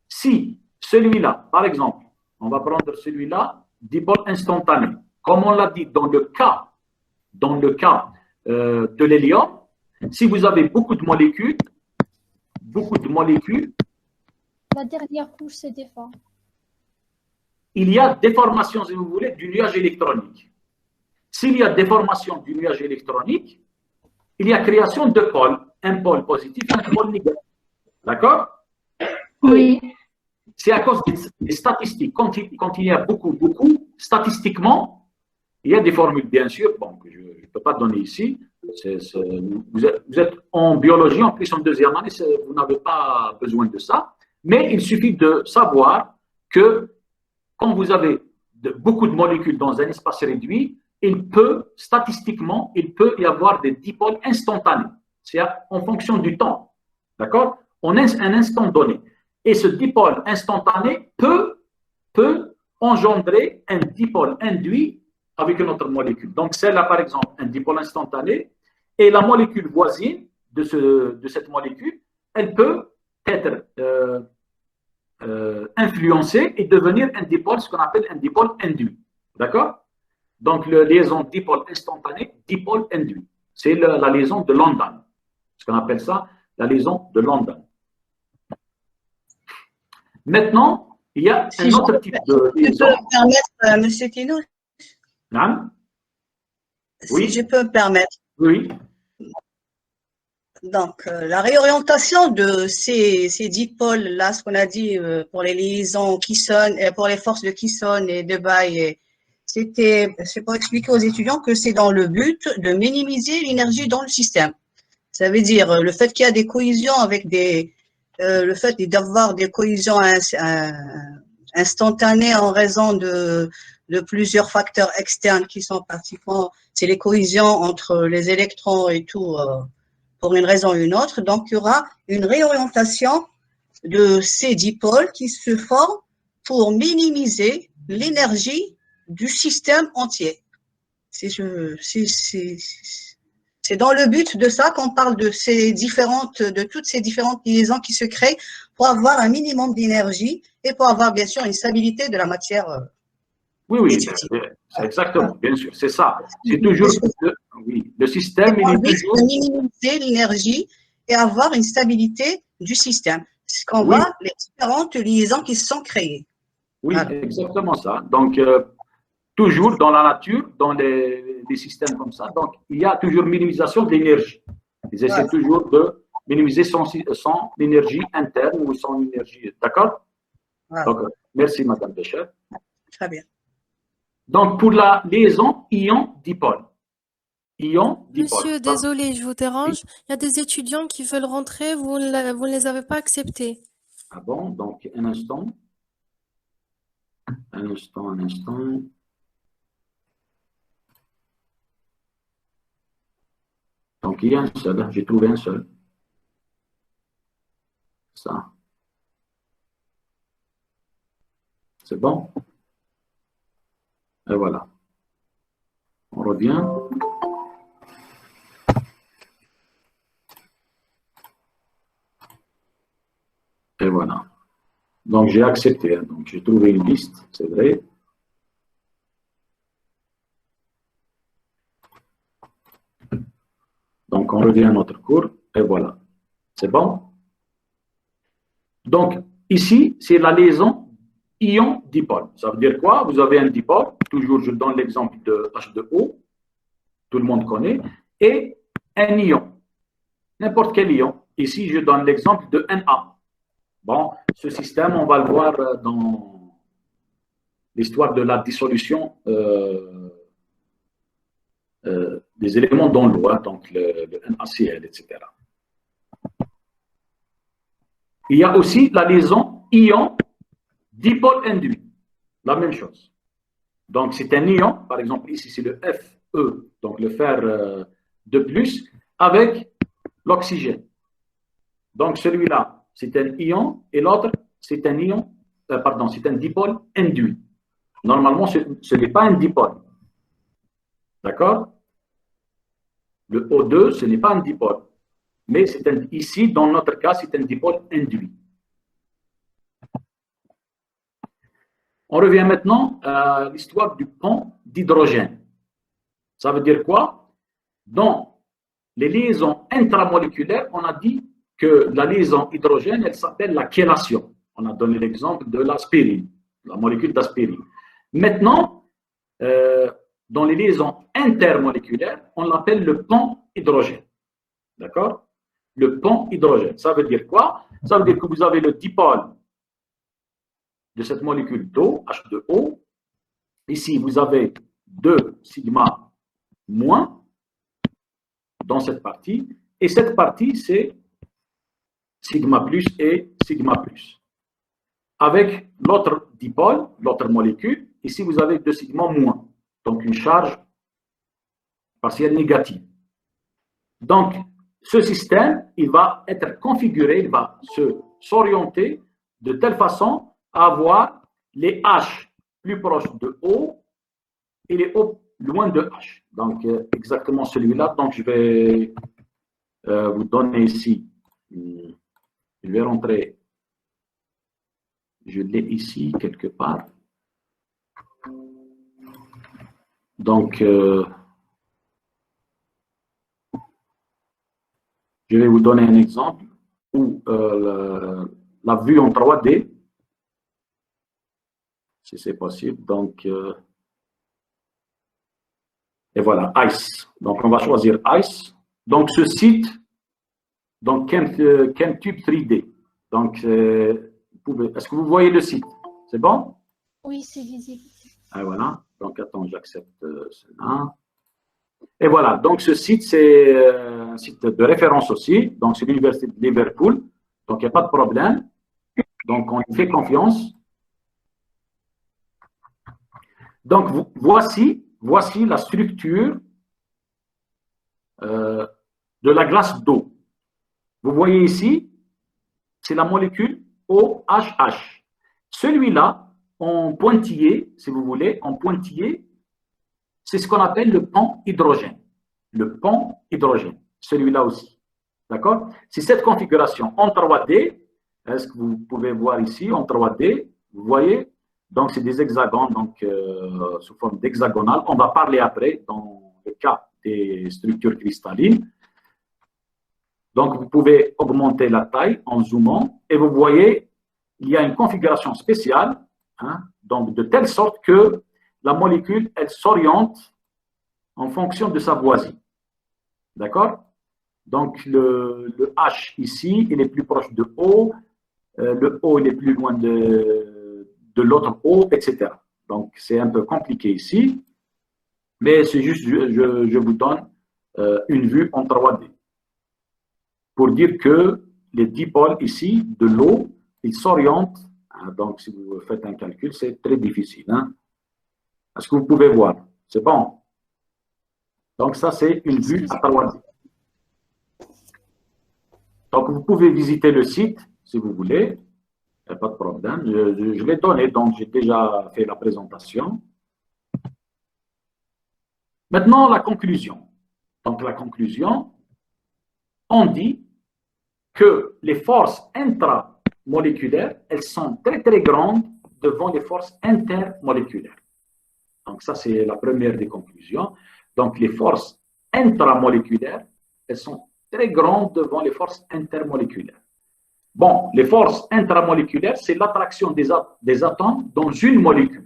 si celui-là, par exemple, on va prendre celui-là, dipôle instantané, comme on l'a dit dans le cas de l'hélium, si vous avez beaucoup de molécules, La dernière couche se déforme. il y a déformation, si vous voulez, du nuage électronique. S'il y a déformation du nuage électronique, il y a création de pôles, un pôle positif et un pôle négatif. D'accord? Oui. C'est à cause des statistiques. Quand il y a beaucoup, statistiquement, il y a des formules, bien sûr, bon, que je ne peux pas donner ici. Vous êtes en biologie, en plus en deuxième année, vous n'avez pas besoin de ça. Mais il suffit de savoir que quand vous avez beaucoup de molécules dans un espace réduit, statistiquement, il peut y avoir des dipôles instantanés. C'est en fonction du temps. D'accord? En un instant donné. Et ce dipôle instantané peut engendrer un dipôle induit avec une autre molécule. Donc, celle-là, par exemple, un dipôle instantané, et la molécule voisine de cette molécule, elle peut être influencée et devenir un dipôle, ce qu'on appelle un dipôle induit. D'accord? Donc, la liaison dipôle instantané, dipôle induit. C'est la liaison de London. Ce qu'on appelle ça, la liaison de London. Maintenant, il y a un autre type de liaison. Je peux me permettre, M. Tino? Hein? Oui. Si je peux me permettre. Oui. Donc, la réorientation de ces dipôles-là, ce qu'on a dit pour les liaisons Kisson, pour les forces de Kisson et de Baye, c'est pour expliquer aux étudiants que c'est dans le but de minimiser l'énergie dans le système. Ça veut dire le fait qu'il y a des cohésions avec le fait d'avoir des cohésions instantanées en raison de plusieurs facteurs externes qui sont pratiquement, c'est les cohésions entre les électrons et tout, pour une raison ou une autre. Donc, il y aura une réorientation de ces dipôles qui se forment pour minimiser l'énergie du système entier. C'est dans le but de ça qu'on parle de toutes ces différentes liaisons qui se créent pour avoir un minimum d'énergie et pour avoir bien sûr une stabilité de la matière. Oui, c'est exactement, bien sûr, c'est ça. C'est toujours, le système, il est toujours… minimiser l'énergie et avoir une stabilité du système. C'est qu'on voit les différentes liaisons qui se sont créées. Oui, voilà. Exactement ça. Donc, toujours dans la nature, dans des systèmes comme ça, donc il y a toujours minimisation de l'énergie. Ils essaient toujours de minimiser son énergie interne ou son énergie. D'accord? Donc, merci, Madame Bécher. Très bien. Donc, pour la liaison ion-dipôle. Ion-dipôle. Monsieur, désolé, je vous dérange. Il y a des étudiants qui veulent rentrer, vous ne les avez pas acceptés. Ah bon? Donc, un instant. Un instant. Donc, il y a un seul, j'ai trouvé un seul. Ça. C'est bon? Et voilà. On revient. Et voilà. Donc, j'ai accepté. Donc, j'ai trouvé une liste, c'est vrai. Donc, on revient à notre cours. Et voilà. C'est bon? Donc, ici, c'est la liaison ion-dipôle. Ça veut dire quoi? Vous avez un dipôle. Toujours, je donne l'exemple de H2O. Tout le monde connaît. Et un ion. N'importe quel ion. Ici, je donne l'exemple de Na. Bon, ce système, on va le voir dans l'histoire de la dissolution des éléments dans l'eau, donc le NaCl, etc. Il y a aussi la liaison ion-dipôle induit. La même chose. Donc, c'est un ion, par exemple, ici, c'est le Fe, donc le fer de plus, avec l'oxygène. Donc, celui-là, c'est un ion et l'autre, c'est un ion, pardon, c'est un dipôle induit. Normalement, ce n'est pas un dipôle. D'accord? Le O2, ce n'est pas un dipôle. Mais ici, dans notre cas, c'est un dipôle induit. On revient maintenant à l'histoire du pont d'hydrogène. Ça veut dire quoi? Dans les liaisons intramoléculaires, on a dit que la liaison hydrogène, elle s'appelle la chélation. On a donné l'exemple de l'aspirine, la molécule d'aspirine. Maintenant, dans les liaisons intermoléculaires, on l'appelle le pont hydrogène. D'accord? Le pont hydrogène. Ça veut dire quoi? Ça veut dire que vous avez le dipôle de cette molécule d'eau, H2O. Ici, vous avez 2 sigma moins dans cette partie. Et cette partie, c'est sigma plus et sigma plus. Avec l'autre dipôle, l'autre molécule, ici, vous avez 2 sigma moins. Donc, une charge partielle négative. Donc, ce système, il va être configuré, il va s'orienter de telle façon à avoir les H plus proches de O et les O loin de H. Donc, exactement celui-là. Donc, je vais vous donner ici. Je vais rentrer. Je l'ai ici quelque part. Donc, je vais vous donner un exemple où la vue en 3D, si c'est possible. Donc, et voilà, ICE. Donc, on va choisir ICE. Donc, ce site, donc, ChemTube 3D. Donc, est-ce que vous voyez le site? C'est bon? Oui, c'est visible. Ah, voilà. Donc, attends, j'accepte cela. Et voilà. Donc, ce site, c'est un site de référence aussi. Donc, c'est l'Université de Liverpool. Donc, il n'y a pas de problème. Donc, on lui fait confiance. Donc, voici la structure de la glace d'eau. Vous voyez ici, c'est la molécule OHH. Celui-là, en pointillé, si vous voulez, en pointillé, c'est ce qu'on appelle le pont hydrogène. Le pont hydrogène, celui-là aussi. D'accord? C'est cette configuration en 3D. Est-ce que vous pouvez voir ici en 3D? Vous voyez? Donc, c'est des hexagones, donc sous forme d'hexagonale. On va parler après dans le cas des structures cristallines. Donc, vous pouvez augmenter la taille en zoomant et vous voyez, il y a une configuration spéciale, hein, donc de telle sorte que la molécule, elle s'oriente en fonction de sa voisine. D'accord? Donc, le H ici, il est plus proche de O, le O, il est plus loin de l'autre O, etc. Donc, c'est un peu compliqué ici, mais c'est juste, je vous donne une vue en 3D. Pour dire que les dipôles ici, de l'eau, ils s'orientent. Hein, donc, si vous faites un calcul, c'est très difficile. Hein. Est-ce que vous pouvez voir? C'est bon? Donc, ça, c'est une vue à 3D. Donc, vous pouvez visiter le site, si vous voulez. Il n'y a pas de problème. Je l'ai donné, donc j'ai déjà fait la présentation. Maintenant, la conclusion. Donc, la conclusion, on dit que les forces intramoléculaires, elles sont très, très grandes devant les forces intermoléculaires. Donc, ça, c'est la première des conclusions. Donc, les forces intramoléculaires, elles sont très grandes devant les forces intermoléculaires. Bon, les forces intramoléculaires, c'est l'attraction des atomes dans une molécule.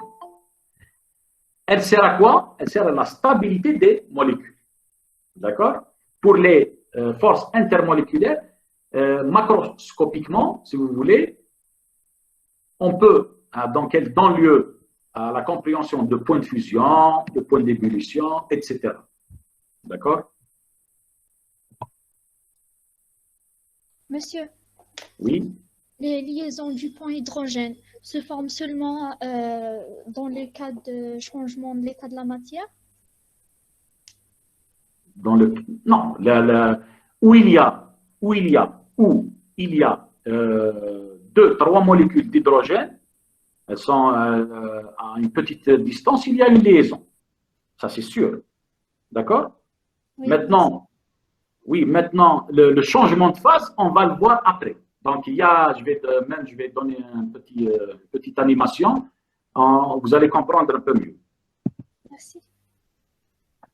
Elle sert à quoi? Elle sert à la stabilité des molécules. D'accord? Pour les forces intermoléculaires, macroscopiquement, si vous voulez, on peut, donc elles donnent lieu à la compréhension de points de fusion, de points d'ébullition, etc. D'accord? Monsieur, Oui. les liaisons du pont hydrogène se forment seulement dans les cas de changement de l'état de la matière? Non, où il y a où il y a 2-3 molécules d'hydrogène, elles sont à une petite distance, il y a une liaison. Ça, c'est sûr. D'accord? Oui. Maintenant, le changement de phase, on va le voir après. Donc, je vais donner une petite animation. Vous allez comprendre un peu mieux. Merci.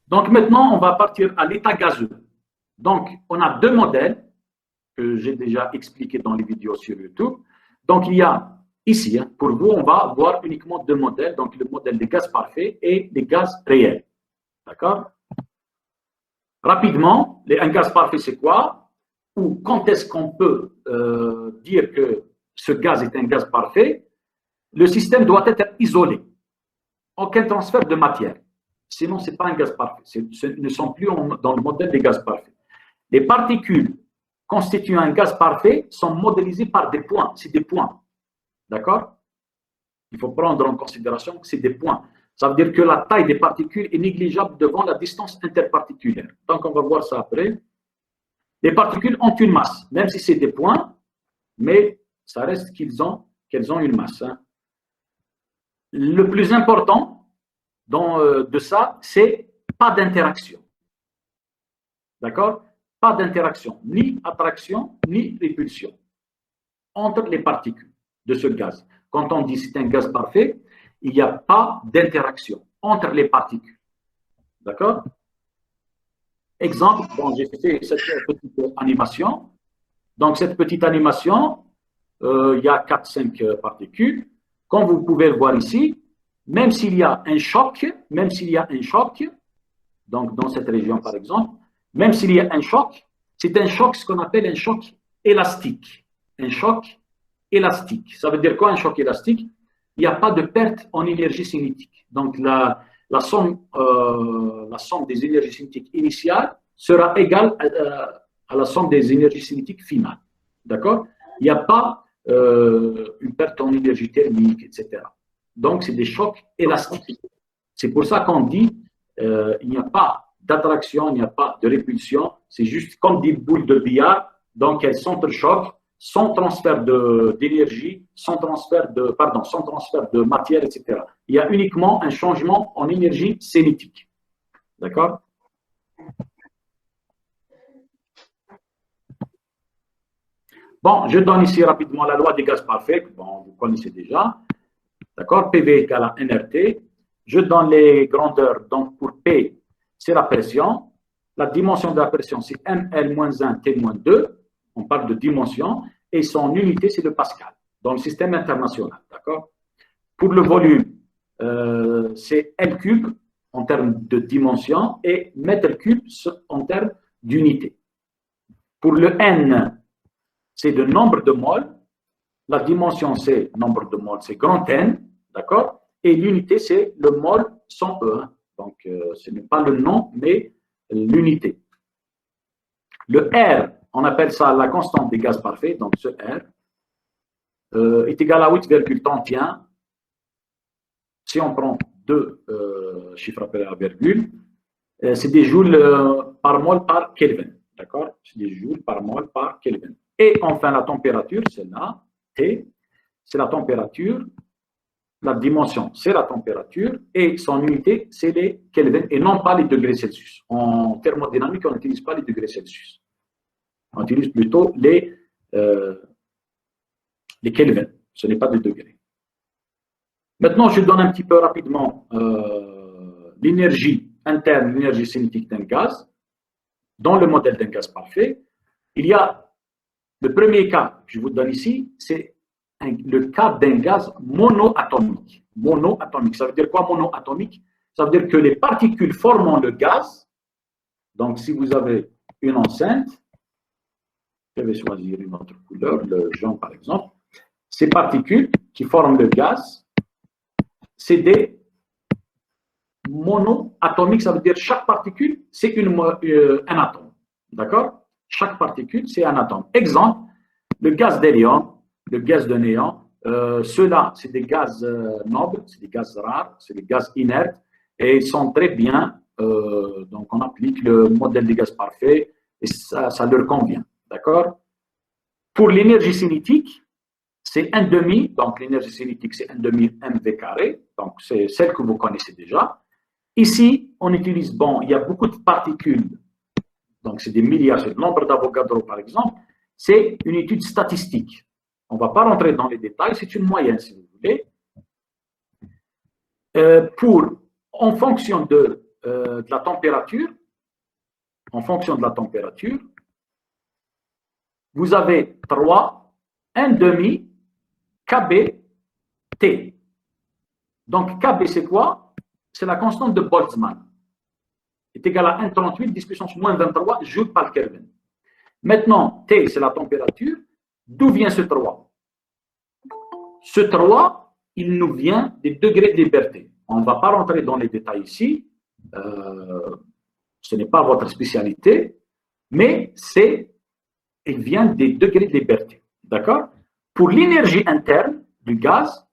Donc, maintenant, on va partir à l'état gazeux. Donc, on a deux modèles que j'ai déjà expliqués dans les vidéos sur YouTube. Donc, il y a ici, pour vous, on va voir uniquement deux modèles. Donc, le modèle des gaz parfaits et des gaz réels. D'accord? Rapidement, un gaz parfait, c'est quoi? Ou quand est-ce qu'on peut dire que ce gaz est un gaz parfait? Le système doit être isolé. Aucun transfert de matière. Sinon, ce n'est pas un gaz parfait. Ce ne sont plus dans le modèle des gaz parfaits. Les particules constituant un gaz parfait sont modélisées par des points. C'est des points. D'accord? Il faut prendre en considération que c'est des points. Ça veut dire que la taille des particules est négligeable devant la distance interparticulaire. Donc, on va voir ça après. Les particules ont une masse, même si c'est des points, mais ça reste qu'elles ont une masse. Hein. Le plus important de ça, c'est pas d'interaction. D'accord? Pas d'interaction, ni attraction, ni répulsion entre les particules de ce gaz. Quand on dit c'est un gaz parfait, il n'y a pas d'interaction entre les particules. D'accord? Exemple, bon, j'ai fait cette petite animation. Donc, cette petite animation, il y a 4-5 particules. Comme vous pouvez le voir ici, même s'il y a un choc, donc dans cette région par exemple, même s'il y a un choc, c'est un choc, ce qu'on appelle un choc élastique. Un choc élastique. Ça veut dire quoi un choc élastique? Il n'y a pas de perte en énergie cinétique. Donc, la somme des énergies cinétiques initiales sera égale à la somme des énergies cinétiques finales. D'accord? Il n'y a pas une perte en énergie thermique, etc. Donc, c'est des chocs élastiques. C'est pour ça qu'on dit il n'y a pas d'attraction, il n'y a pas de répulsion. C'est juste comme des boules de billard. Donc, elles s'entrechoquent sans transfert d'énergie, sans transfert de matière, etc. Il y a uniquement un changement en énergie cinétique. D'accord? Bon, je donne ici rapidement la loi des gaz parfaits. Bon, vous connaissez déjà. D'accord? PV égale à nRT. Je donne les grandeurs. Donc, pour P, c'est la pression. La dimension de la pression, c'est mL-1 T-2. On parle de dimension. Et son unité, c'est le pascal, dans le système international. D'accord? Pour le volume, c'est L cube en termes de dimension et mètre cube en termes d'unité. Pour le N, c'est le nombre de moles. La dimension, c'est nombre de moles, c'est grand N. D'accord? Et l'unité, c'est le mol sans E. Hein. Donc, ce n'est pas le nom, mais l'unité. Le R, on appelle ça la constante des gaz parfaits, donc ce R est égal à 8,31. Si on prend deux chiffres appelés à virgule, c'est des joules par mol par Kelvin. D'accord? C'est des joules par mol par Kelvin. Et enfin, la température, c'est là, T, c'est la température. La dimension, c'est la température et son unité, c'est les Kelvin et non pas les degrés Celsius. En thermodynamique, on n'utilise pas les degrés Celsius. On utilise plutôt les Kelvin. Ce n'est pas des degrés. Maintenant, je donne un petit peu rapidement l'énergie interne, l'énergie cinétique d'un gaz. Dans le modèle d'un gaz parfait, il y a le premier cas que je vous donne ici, c'est le cas d'un gaz monoatomique. Monoatomique, ça veut dire quoi monoatomique? Ça veut dire que les particules formant le gaz, donc si vous avez une enceinte, je vais choisir une autre couleur, le jaune par exemple, ces particules qui forment le gaz, c'est des monoatomiques, ça veut dire chaque particule, c'est un atome. D'accord? Chaque particule, c'est un atome. Exemple, le gaz d'hélium, le gaz de néant, ceux-là, c'est des gaz nobles, c'est des gaz rares, c'est des gaz inertes, et ils sont très bien, donc on applique le modèle des gaz parfaits, et ça leur convient. D'accord? Pour l'énergie cinétique, c'est 1,5, donc l'énergie cinétique, c'est 1,5 mv carré, donc c'est celle que vous connaissez déjà. Ici, on utilise, bon, il y a beaucoup de particules, donc c'est des milliards, c'est le nombre d'Avogadro par exemple, c'est une étude statistique. On ne va pas rentrer dans les détails, c'est une moyenne si vous voulez. En fonction de la température, vous avez 3, 1,5 kBT. Donc, Kb, c'est quoi? C'est la constante de Boltzmann. Est égale à 1,38, 10 puissance moins 23 joules par Kelvin. Maintenant, T, c'est la température. D'où vient ce 3? Ce 3, il nous vient des degrés de liberté. On ne va pas rentrer dans les détails ici. Ce n'est pas votre spécialité, mais il vient des degrés de liberté. D'accord? Pour l'énergie interne du gaz,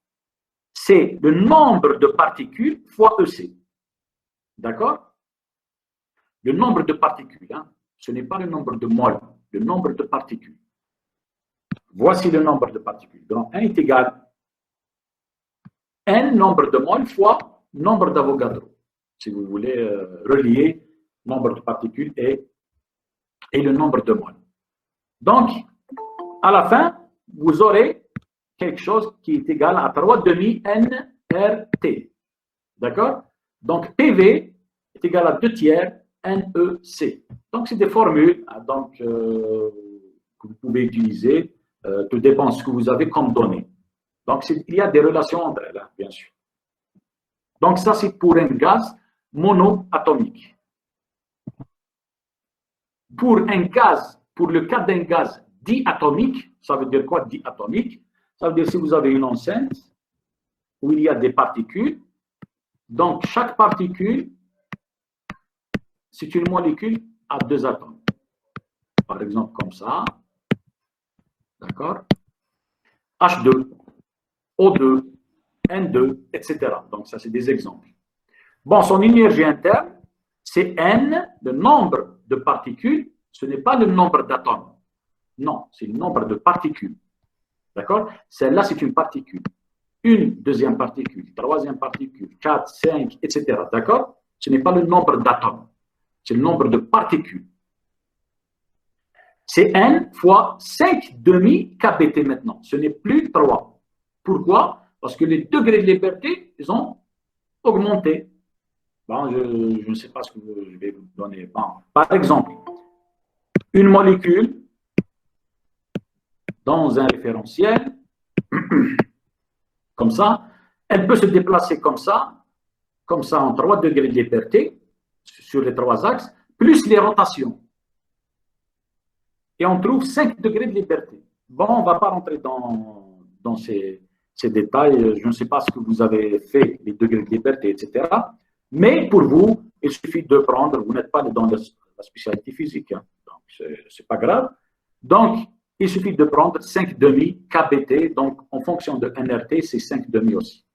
c'est le nombre de particules fois EC. D'accord? Le nombre de particules, hein, ce n'est pas le nombre de moles, le nombre de particules. Voici le nombre de particules. Donc, 1 est égal à n nombre de moles fois nombre d'Avogadro. Si vous voulez relier nombre de particules et le nombre de moles. Donc, à la fin, vous aurez quelque chose qui est égal à 3,5 nRT. D'accord? Donc, PV est égal à 2 tiers NEC. Donc, c'est des formules donc, que vous pouvez utiliser. Tout dépend de ce que vous avez comme données. Donc, il y a des relations entre elles, hein, bien sûr. Donc, ça, c'est pour un gaz monoatomique. Pour le cas d'un gaz diatomique, ça veut dire quoi diatomique? Ça veut dire si vous avez une enceinte où il y a des particules, donc chaque particule, c'est une molécule à 2 atomes. Par exemple, comme ça. D'accord? H2, O2, N2, etc. Donc, ça, c'est des exemples. Bon, son énergie interne, c'est N, le nombre de particules. Ce n'est pas le nombre d'atomes. Non, c'est le nombre de particules. D'accord? Celle-là, c'est une particule. Une deuxième particule, troisième particule, 4, 5, etc. D'accord? Ce n'est pas le nombre d'atomes. C'est le nombre de particules. C'est N fois 5,5 kBT maintenant. Ce n'est plus 3. Pourquoi? Parce que les degrés de liberté, ils ont augmenté. Bon, je ne sais pas ce que je vais vous donner. Bon, par exemple, une molécule dans un référentiel, comme ça, elle peut se déplacer comme ça en 3 degrés de liberté, sur les 3 axes, plus les rotations. Et on trouve 5 degrés de liberté. Bon, on ne va pas rentrer dans ces détails. Je ne sais pas ce que vous avez fait, les degrés de liberté, etc. Mais pour vous, il suffit de prendre, vous n'êtes pas dans la spécialité physique, hein, donc ce n'est pas grave. Donc, il suffit de prendre 5,5 kBT, donc en fonction de NRT, c'est 5,5 aussi.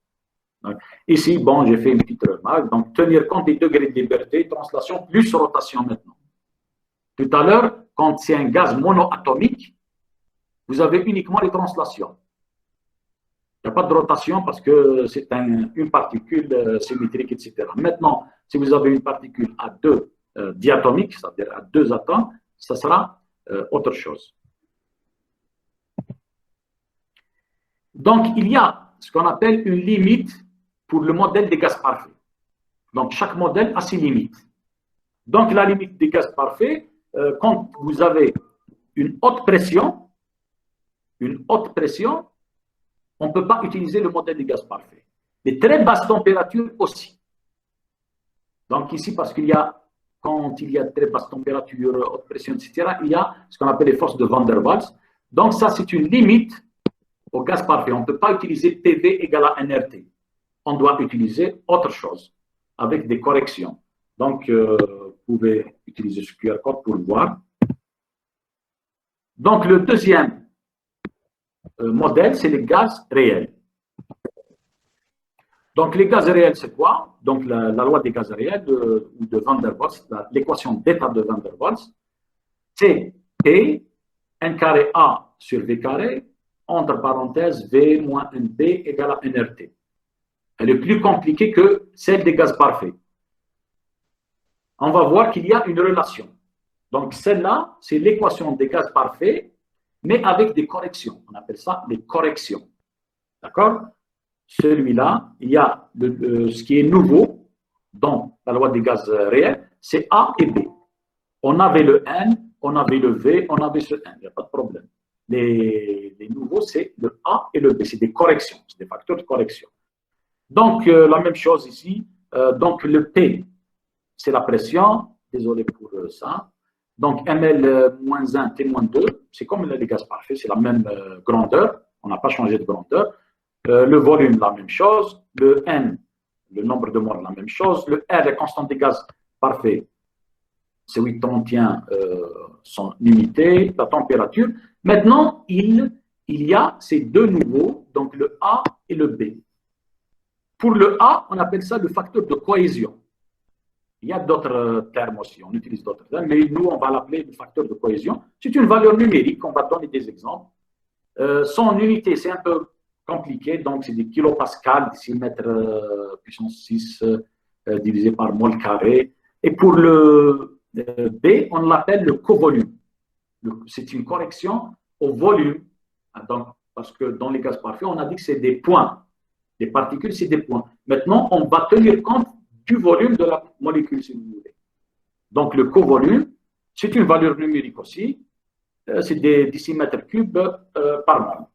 Donc, ici, bon, j'ai fait une petite remarque, donc tenir compte des degrés de liberté, translation plus rotation maintenant. Tout à l'heure, quand c'est un gaz monoatomique, vous avez uniquement les translations. Il n'y a pas de rotation parce que c'est une particule symétrique, etc. Maintenant, si vous avez une particule à 2 diatomique, c'est-à-dire à 2 atomes, ça sera autre chose. Donc, il y a ce qu'on appelle une limite pour le modèle des gaz parfaits. Donc, chaque modèle a ses limites. Donc, la limite des gaz parfaits, quand vous avez une haute pression, on ne peut pas utiliser le modèle des gaz parfaits. Les très basses températures aussi. Donc, ici, parce qu'il y a, quand il y a très basse température, haute pression, etc., il y a ce qu'on appelle les forces de Van der Waals. Donc, ça, c'est une limite au gaz parfait. On ne peut pas utiliser PV égale à NRT. On doit utiliser autre chose avec des corrections. Donc, vous pouvez utiliser ce QR code pour le voir. Donc, le deuxième modèle, c'est les gaz réels. Donc, les gaz réels, c'est quoi? Donc, la loi des gaz réels de Van der Waals, l'équation d'état de Van der Waals, c'est P 1 carré A sur V carré, entre parenthèses, V moins NB égale à nRT. Elle est plus compliquée que celle des gaz parfaits. On va voir qu'il y a une relation. Donc, celle-là, c'est l'équation des gaz parfaits, mais avec des corrections. On appelle ça les corrections. D'accord? Celui-là, il y a ce qui est nouveau dans la loi des gaz réels, c'est A et B. On avait le N, on avait le V, on avait ce N, il n'y a pas de problème. Les nouveaux, c'est le A et le B, c'est des corrections, c'est des facteurs de correction. Donc, la même chose ici. Donc, le P, c'est la pression. Désolé pour ça. Donc, ml-1, T-2, c'est comme les gaz parfaits, c'est la même grandeur. On n'a pas changé de grandeur. Le volume, la même chose. Le N, le nombre de moles, la même chose. Le R, la constante des gaz parfaits, c'est 831 son unité. La température. Maintenant, il y a ces deux nouveaux, donc le A et le B. Pour le A, on appelle ça le facteur de cohésion. Il y a d'autres termes aussi, on utilise d'autres termes, mais nous, on va l'appeler le facteur de cohésion. C'est une valeur numérique, on va donner des exemples. Son unité, c'est un peu compliqué, donc c'est des kilopascals, 6 mètres puissance 6 divisé par mol carré. Et pour le B, on l'appelle le covolume. C'est une correction au volume, donc, parce que dans les gaz parfaits, on a dit que c'est des points. Les particules, c'est des points. Maintenant, on va tenir compte du volume de la molécule, si vous voulez. Donc, le covolume, c'est une valeur numérique aussi. C'est des décimètres cubes par mol.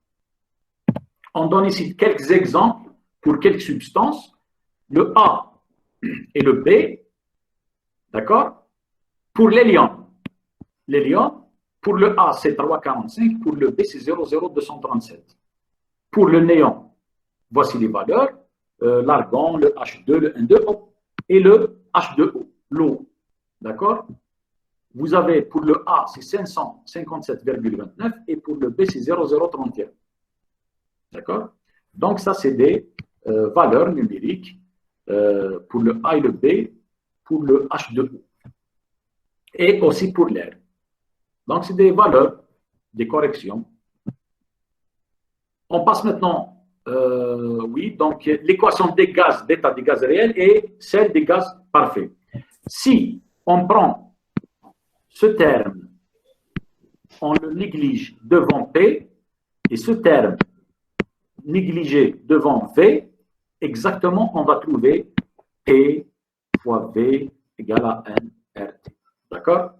On donne ici quelques exemples pour quelques substances. Le A et le B, d'accord? Pour l'hélium. L'hélium, pour le A, c'est 3,45. Pour le B, c'est 0,0237. Pour le néon, voici les valeurs, l'argon, le H2, le N2O et le H2O, l'eau. D'accord? Vous avez pour le A, c'est 557,29 et pour le B, c'est 0,031. D'accord? Donc, ça, c'est des valeurs numériques pour le A et le B, pour le H2O et aussi pour l'air. Donc, c'est des valeurs, des corrections. On passe maintenant. Oui, donc l'équation des gaz, d'état des gaz réels et celle des gaz parfaits. Si on prend ce terme, on le néglige devant P et ce terme négligé devant V, exactement, on va trouver P fois V égale à nRT. D'accord?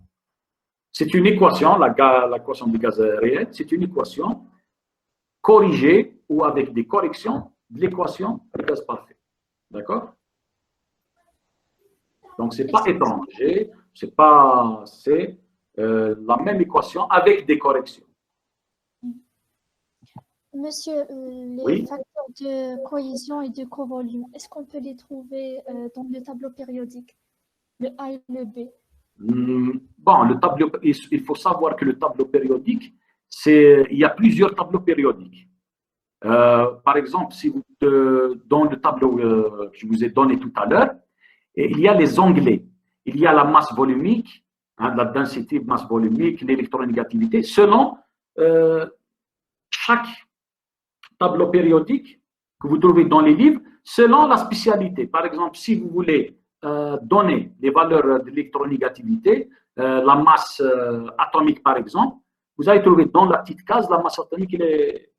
C'est une équation, l'équation des gaz réels, c'est une équation corrigée ou avec des corrections de l'équation des gaz parfaits. D'accord? Donc, ce n'est pas étranger, c'est la même équation avec des corrections. Monsieur, les Oui. facteurs de cohésion et de covolume, est-ce qu'on peut les trouver dans le tableau périodique, le A et le B? Bon, le tableau, il faut savoir que le tableau périodique, il y a plusieurs tableaux périodiques. Par exemple, si vous, dans le tableau que je vous ai donné tout à l'heure, il y a les onglets. Il y a la masse volumique, la densité masse volumique, l'électronégativité, selon chaque tableau périodique que vous trouvez dans les livres, selon la spécialité. Par exemple, si vous voulez donner les valeurs de l'électronégativité, la masse atomique par exemple, vous allez trouver dans la petite case la masse atomique et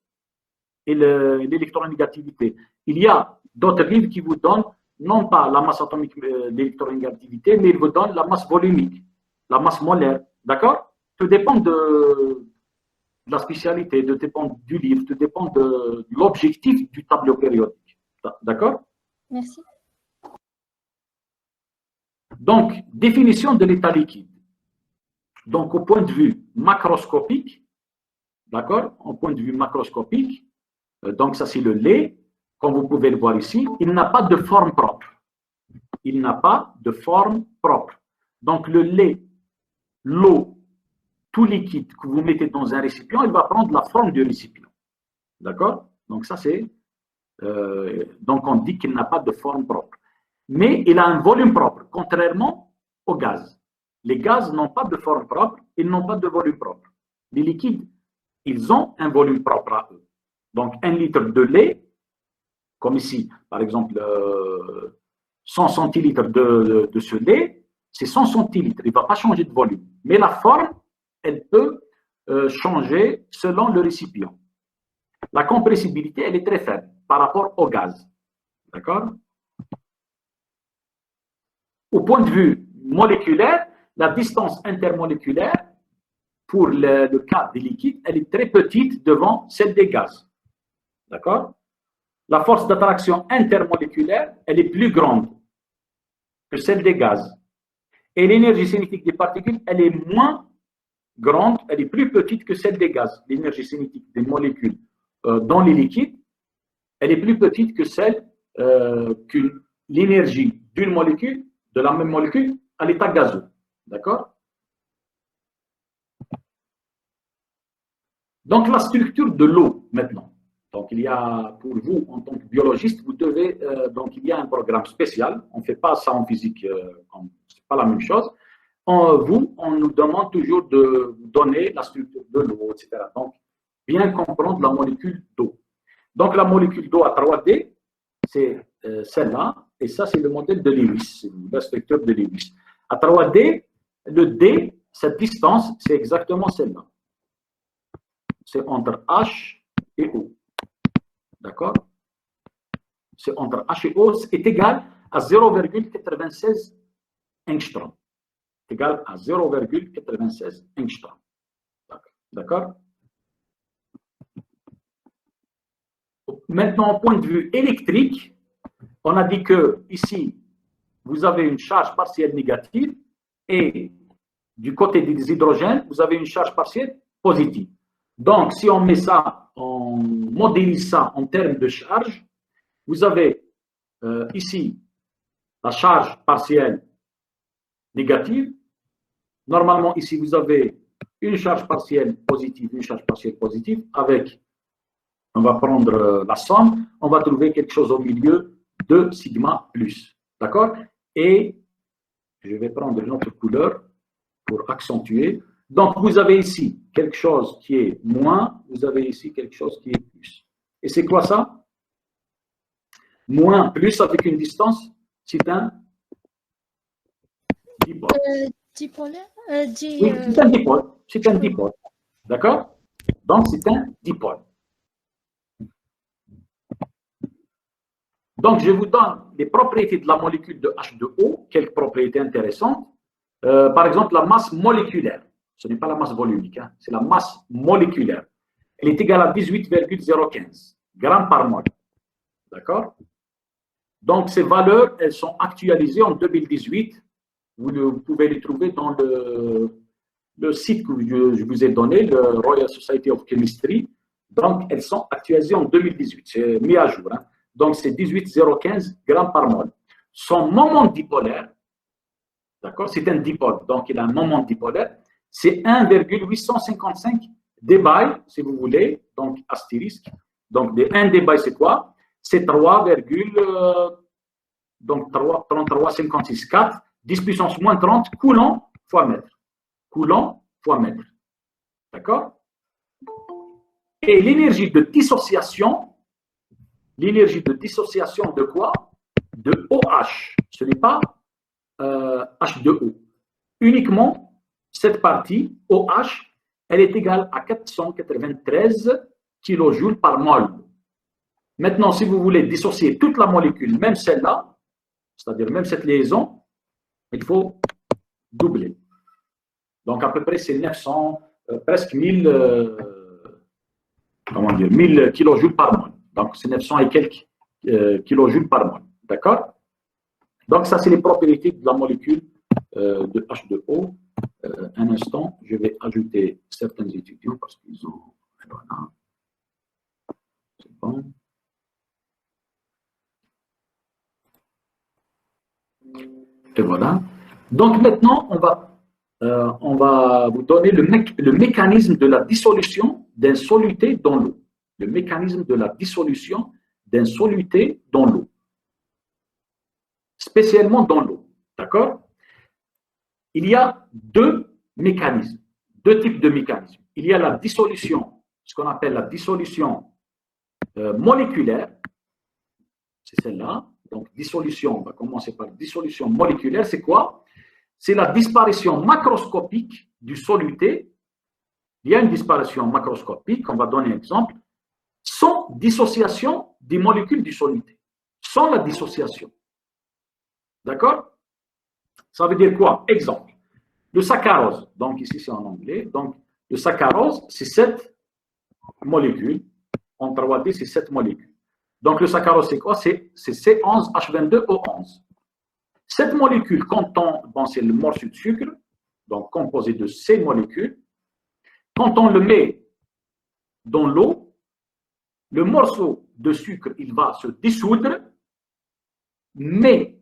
l'électronégativité. Il y a d'autres livres qui vous donnent non pas la masse atomique l'électronégativité, mais ils vous donnent la masse volumique, la masse molaire. D'accord? Tout dépend de la spécialité, tout dépend du livre, tout dépend de l'objectif du tableau périodique. D'accord? Merci. Donc, définition de l'état liquide. Donc, au point de vue macroscopique, d'accord? Au point de vue macroscopique, donc ça c'est le lait, comme vous pouvez le voir ici, il n'a pas de forme propre. Il n'a pas de forme propre. Donc, le lait, l'eau, tout liquide que vous mettez dans un récipient, il va prendre la forme du récipient. D'accord? Donc, ça c'est... donc, on dit qu'il n'a pas de forme propre. Mais il a un volume propre, contrairement au gaz. Les gaz n'ont pas de forme propre, ils n'ont pas de volume propre. Les liquides, ils ont un volume propre à eux. Donc, 1 litre de lait, comme ici, par exemple, 100 centilitres de ce lait, c'est 100 centilitres. Il ne va pas changer de volume. Mais la forme, elle peut changer selon le récipient. La compressibilité, elle est très faible par rapport au gaz. D'accord? Au point de vue moléculaire, la distance intermoléculaire, pour le cas des liquides, elle est très petite devant celle des gaz. D'accord? La force d'attraction intermoléculaire, elle est plus grande que celle des gaz. Et l'énergie cinétique des particules, elle est moins grande, elle est plus petite que celle des gaz. L'énergie cinétique des molécules dans les liquides, elle est plus petite que celle que l'énergie d'une molécule, de la même molécule, à l'état gazeux. D'accord? Donc, la structure de l'eau, maintenant. Donc, il y a, pour vous, en tant que biologiste, vous devez, donc, il y a un programme spécial. On ne fait pas ça en physique, ce n'est pas la même chose. On nous demande toujours de donner la structure de l'eau, etc. Donc, bien comprendre la molécule d'eau. Donc, la molécule d'eau à 3D, c'est celle-là, et ça, c'est le modèle de Lewis, la structure de Lewis. À 3D, le D, cette distance, c'est exactement celle-là. C'est entre H et O. D'accord? C'est entre H et O, est égal à 0,96 angstrom. C'est égal à 0,96 angstrom. D'accord? Maintenant, au point de vue électrique, on a dit que ici, vous avez une charge partielle négative et du côté des hydrogènes, vous avez une charge partielle positive. Donc, si on met ça, on modélise ça en termes de charge, vous avez ici la charge partielle négative. Normalement, ici, vous avez une charge partielle positive, une charge partielle positive. Avec, on va prendre la somme, on va trouver quelque chose au milieu de sigma plus. D'accord? Et je vais prendre une autre couleur pour accentuer. Donc, vous avez ici quelque chose qui est moins, vous avez ici quelque chose qui est plus. Et c'est quoi ça? Moins, plus avec une distance, c'est un dipôle. Dipolaire Oui, c'est un dipôle. C'est un dipôle. D'accord? Donc, c'est un dipôle. Donc, je vous donne les propriétés de la molécule de H2O, quelques propriétés intéressantes. Par exemple, la masse moléculaire. Ce n'est pas la masse volumique, hein, c'est la masse moléculaire. Elle est égale à 18,015 grammes par mol. D'accord? Donc, ces valeurs, elles sont actualisées en 2018. Vous pouvez les trouver dans le site que je vous ai donné, le Royal Society of Chemistry. Donc, elles sont actualisées en 2018. C'est mis à jour. Hein. Donc, c'est 18,015 grammes par mol. Son moment dipolaire, d'accord, c'est un dipôle. Donc, il a un moment dipolaire. C'est 1,855 dBi, si vous voulez, donc astérisque. Donc, 1 dBi, c'est quoi? C'est 33,56,4, 10 puissance moins 30 coulomb fois mètre. Coulomb fois mètre. D'accord? Et l'énergie de dissociation de quoi? De OH. Ce n'est pas H2O. Uniquement, cette partie, OH, elle est égale à 493 kJ par mol. Maintenant, si vous voulez dissocier toute la molécule, même celle-là, c'est-à-dire même cette liaison, il faut doubler. Donc, à peu près, c'est 900, presque 1000, comment dire, 1000 kJ par mol. Donc, c'est 900 et quelques kJ par mol. D'accord? Donc, ça, c'est les propriétés de la molécule de H2O. Un instant, je vais ajouter certains étudiants parce qu'ils ont... Voilà. C'est bon. Et voilà. Donc, maintenant, on va vous donner le mécanisme de la dissolution d'un soluté dans l'eau. Le mécanisme de la dissolution d'un soluté dans l'eau. Spécialement dans l'eau. D'accord? Il y a deux mécanismes, deux types de mécanismes. il y a la dissolution, ce qu'on appelle la dissolution moléculaire. C'est celle-là. Donc, dissolution, on va commencer par dissolution moléculaire. C'est quoi? C'est la disparition macroscopique du soluté. Il y a une disparition macroscopique, on va donner un exemple, sans dissociation des molécules du soluté. Sans la dissociation. D'accord? Ça veut dire quoi? Exemple. Le saccharose, donc ici c'est en anglais, donc le saccharose, c'est 7 molécules. En 3D, c'est 7 molécules. Donc le saccharose, c'est quoi? C'est C11H22O11. Cette molécule, bon, c'est le morceau de sucre, donc composé de ces molécules. Quand on le met dans l'eau, le morceau de sucre, il va se dissoudre, mais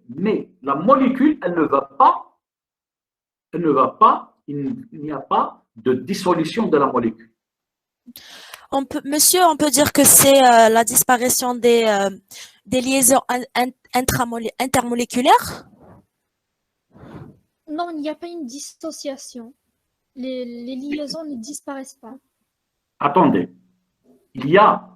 la molécule, elle ne va pas, il n'y a pas de dissolution de la molécule. Monsieur, on peut dire que c'est la disparition des liaisons intermoléculaires? Non, il n'y a pas une dissociation. Les liaisons ne disparaissent pas. Attendez, il y a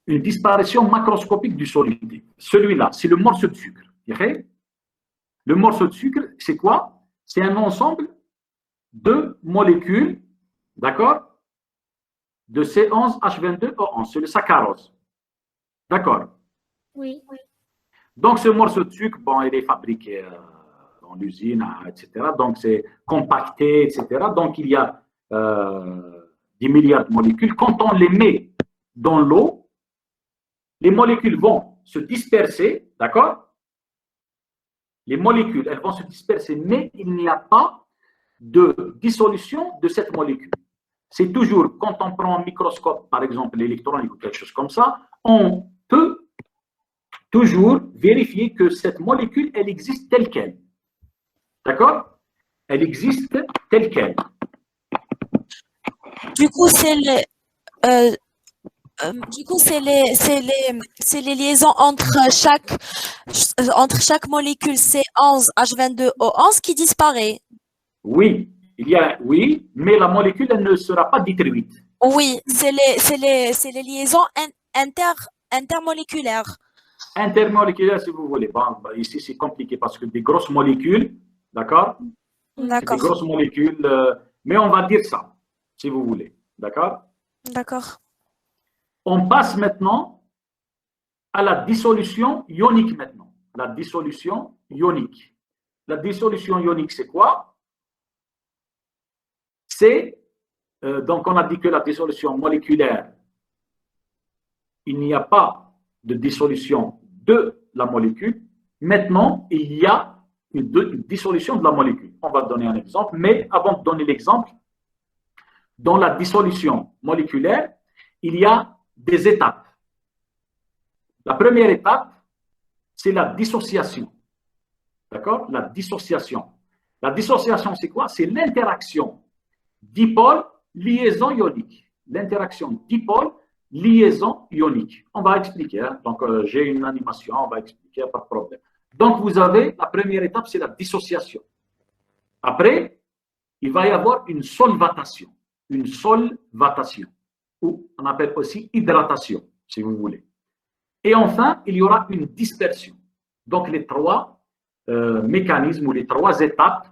une disparition macroscopique du soluté. Celui-là, c'est le morceau de sucre. Le morceau de sucre, c'est quoi? C'est un ensemble de molécules, d'accord? De C11H22O11, c'est le saccharose. D'accord? Oui. Donc, ce morceau de sucre, bon, il est fabriqué dans l'usine, etc. Donc, c'est compacté, etc. Donc, il y a des milliards de molécules. Quand on les met dans l'eau, les molécules vont se disperser, d'accord? Les molécules, elles vont se disperser, mais il n'y a pas de dissolution de cette molécule. C'est toujours, quand on prend un microscope, par exemple l'électronique ou quelque chose comme ça, on peut toujours vérifier que cette molécule, elle existe telle qu'elle. D'accord? Elle existe telle qu'elle. Du coup, c'est les liaisons entre chaque molécule C11H22O11 qui disparaît. Oui, oui, mais la molécule, elle ne sera pas détruite. Oui, c'est les liaisons intermoléculaires. Intermoléculaires, si vous voulez. Bon, ici, c'est compliqué parce que des grosses molécules, d'accord? D'accord. Des grosses molécules, mais on va dire ça, si vous voulez. D'accord? D'accord. On passe maintenant à la dissolution ionique maintenant. La dissolution ionique. La dissolution ionique, c'est quoi? C'est, donc on a dit que la dissolution moléculaire, il n'y a pas de dissolution de la molécule. Maintenant, il y a une dissolution de la molécule. On va donner un exemple, mais avant de donner l'exemple, dans la dissolution moléculaire, il y a des étapes. La première étape, c'est la dissociation. D'accord? La dissociation. La dissociation, c'est quoi? C'est l'interaction dipôle, liaison ionique. L'interaction dipôle, liaison ionique. On va expliquer. Hein? Donc, j'ai une animation, on va expliquer, pas de problème. Donc, vous avez, la première étape, c'est la dissociation. Après, il va y avoir une solvatation. Une solvatation, ou on appelle aussi hydratation, si vous voulez. Et enfin, il y aura une dispersion. Donc, les trois mécanismes ou les trois étapes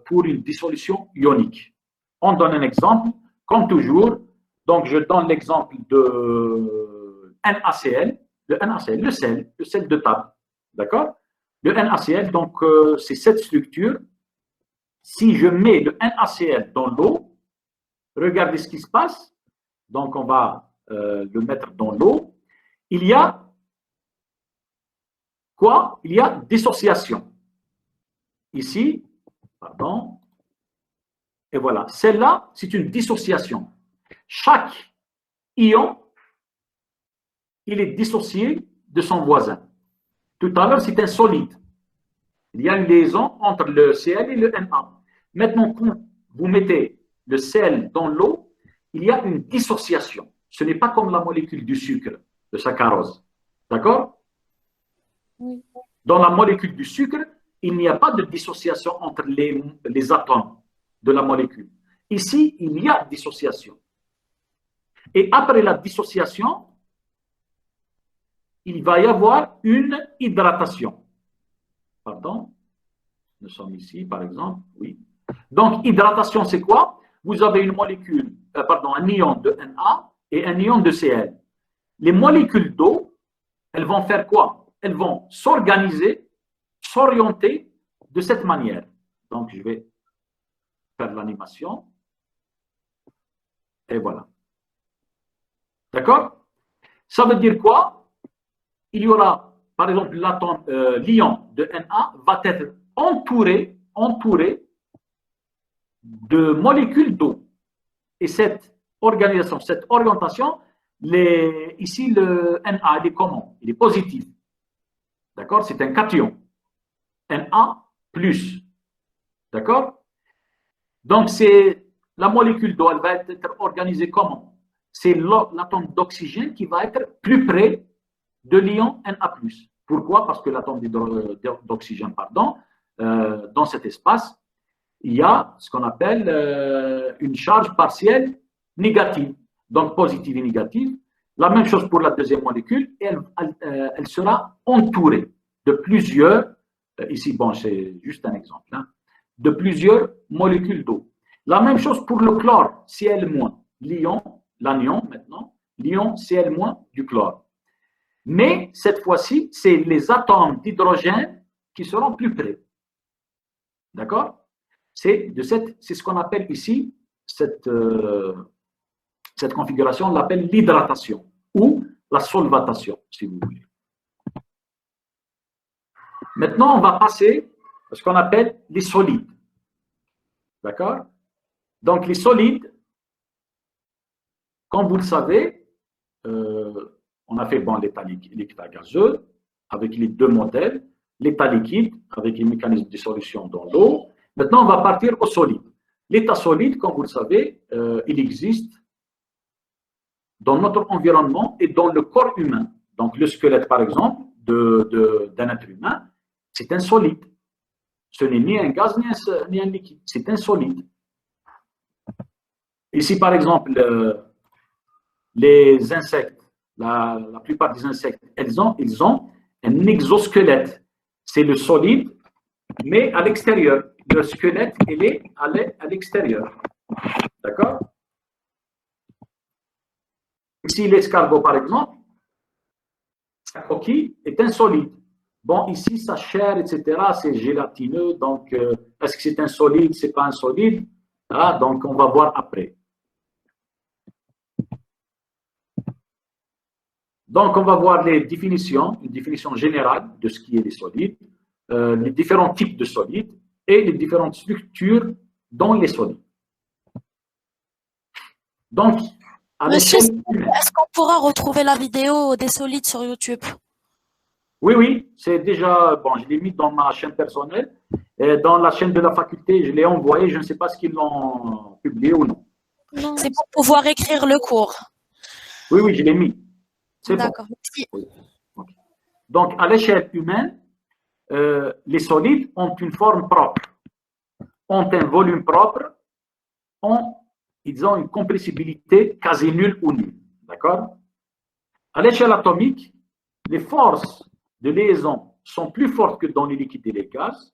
pour une dissolution ionique. On donne un exemple, comme toujours. Donc, je donne l'exemple de NaCl, le sel de table. D'accord? Le NaCl, donc, c'est cette structure. Si je mets le NaCl dans l'eau, regardez ce qui se passe. Donc, on va le mettre dans l'eau. Il y a quoi? Il y a dissociation. Ici, pardon. Et voilà. Celle-là, c'est une dissociation. Chaque ion, il est dissocié de son voisin. Tout à l'heure, c'est un solide. Il y a une liaison entre le Cl et le Na. Maintenant, quand vous mettez le sel dans l'eau, il y a une dissociation. Ce n'est pas comme la molécule du sucre, le saccharose. D'accord? Oui. Dans la molécule du sucre, il n'y a pas de dissociation entre les atomes de la molécule. ici, il y a dissociation. Et après la dissociation, il va y avoir une hydratation. Pardon, nous sommes ici, par exemple, oui. Donc, hydratation, c'est quoi? Vous avez une molécule, un ion de Na et un ion de Cl. Les molécules d'eau, elles vont faire quoi? Elles vont s'organiser, s'orienter de cette manière. Donc, je vais faire l'animation. Et voilà. D'accord? Ça veut dire quoi? Il y aura, par exemple, l'ion de Na va être entouré de molécules d'eau. Et cette organisation, cette orientation, ici, le Na, il est comment? Il est positif. D'accord? C'est un cation. Na plus. D'accord? Donc, c'est la molécule d'eau, elle va être organisée comment? C'est l'atome d'oxygène qui va être plus près de l'ion Na+. Pourquoi? Parce que l'atome d'oxygène, dans cet espace, il y a ce qu'on appelle une charge partielle négative, donc positive et négative. La même chose pour la deuxième molécule, et elle sera entourée de plusieurs, ici, bon, c'est juste un exemple, hein, de plusieurs molécules d'eau. La même chose pour le chlore, Cl-, l'anion maintenant, l'ion Cl- du chlore. Mais cette fois-ci, c'est les atomes d'hydrogène qui seront plus près. D'accord? C'est ce qu'on appelle ici, cette configuration, on l'appelle l'hydratation ou la solvatation, si vous voulez. Maintenant, on va passer à ce qu'on appelle les solides. D'accord? Donc, les solides, comme vous le savez, on a fait l'état gazeux avec les deux modèles, l'état liquide avec les mécanismes de dissolution dans l'eau. Maintenant, on va partir au solide. L'état solide, comme vous le savez, il existe dans notre environnement et dans le corps humain. Donc, le squelette, par exemple, d'un être humain, c'est un solide. Ce n'est ni un gaz ni un liquide, c'est un solide. Ici, par exemple, les insectes, la plupart des insectes, ils ont un exosquelette. C'est le solide, mais à l'extérieur. Le squelette, il est à l'extérieur. D'accord? Ici, l'escargot, par exemple, sa coquille est un solide. Bon, ici, sa chair, etc., c'est gélatineux. Donc, est-ce que c'est un solide, c'est pas un solide? Ah, donc, on va voir après. Donc, on va voir les définitions, une définition générale de ce qui est les solides, les différents types de solides et les différentes structures dans les solides. Donc, Monsieur, est-ce qu'on pourra retrouver la vidéo des solides sur YouTube? Oui, c'est déjà, bon, je l'ai mis dans ma chaîne personnelle, et dans la chaîne de la faculté, je l'ai envoyé, je ne sais pas si ils l'ont publié ou non. C'est pour pouvoir écrire le cours. Oui, je l'ai mis. C'est bon. D'accord, merci. Oui. Okay. Donc, à l'échelle humaine, les solides ont une forme propre, ont un volume propre, ils ont une compressibilité quasi nulle ou nulle. D'accord? À l'échelle atomique, les forces de liaison sont plus fortes que dans les liquides et les gaz.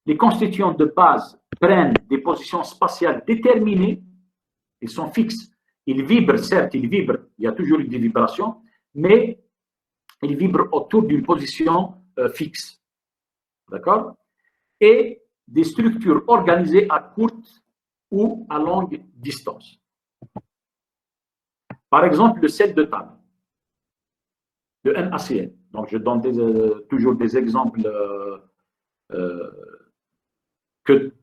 Les constituants de base prennent des positions spatiales déterminées. Ils sont fixes. Ils vibrent, certes, ils vibrent. Il y a toujours des vibrations, mais ils vibrent autour d'une position fixe. D'accord? Et des structures organisées à courte ou à longue distance. Par exemple, le sel de table, le NaCl. Donc, je donne toujours des exemples que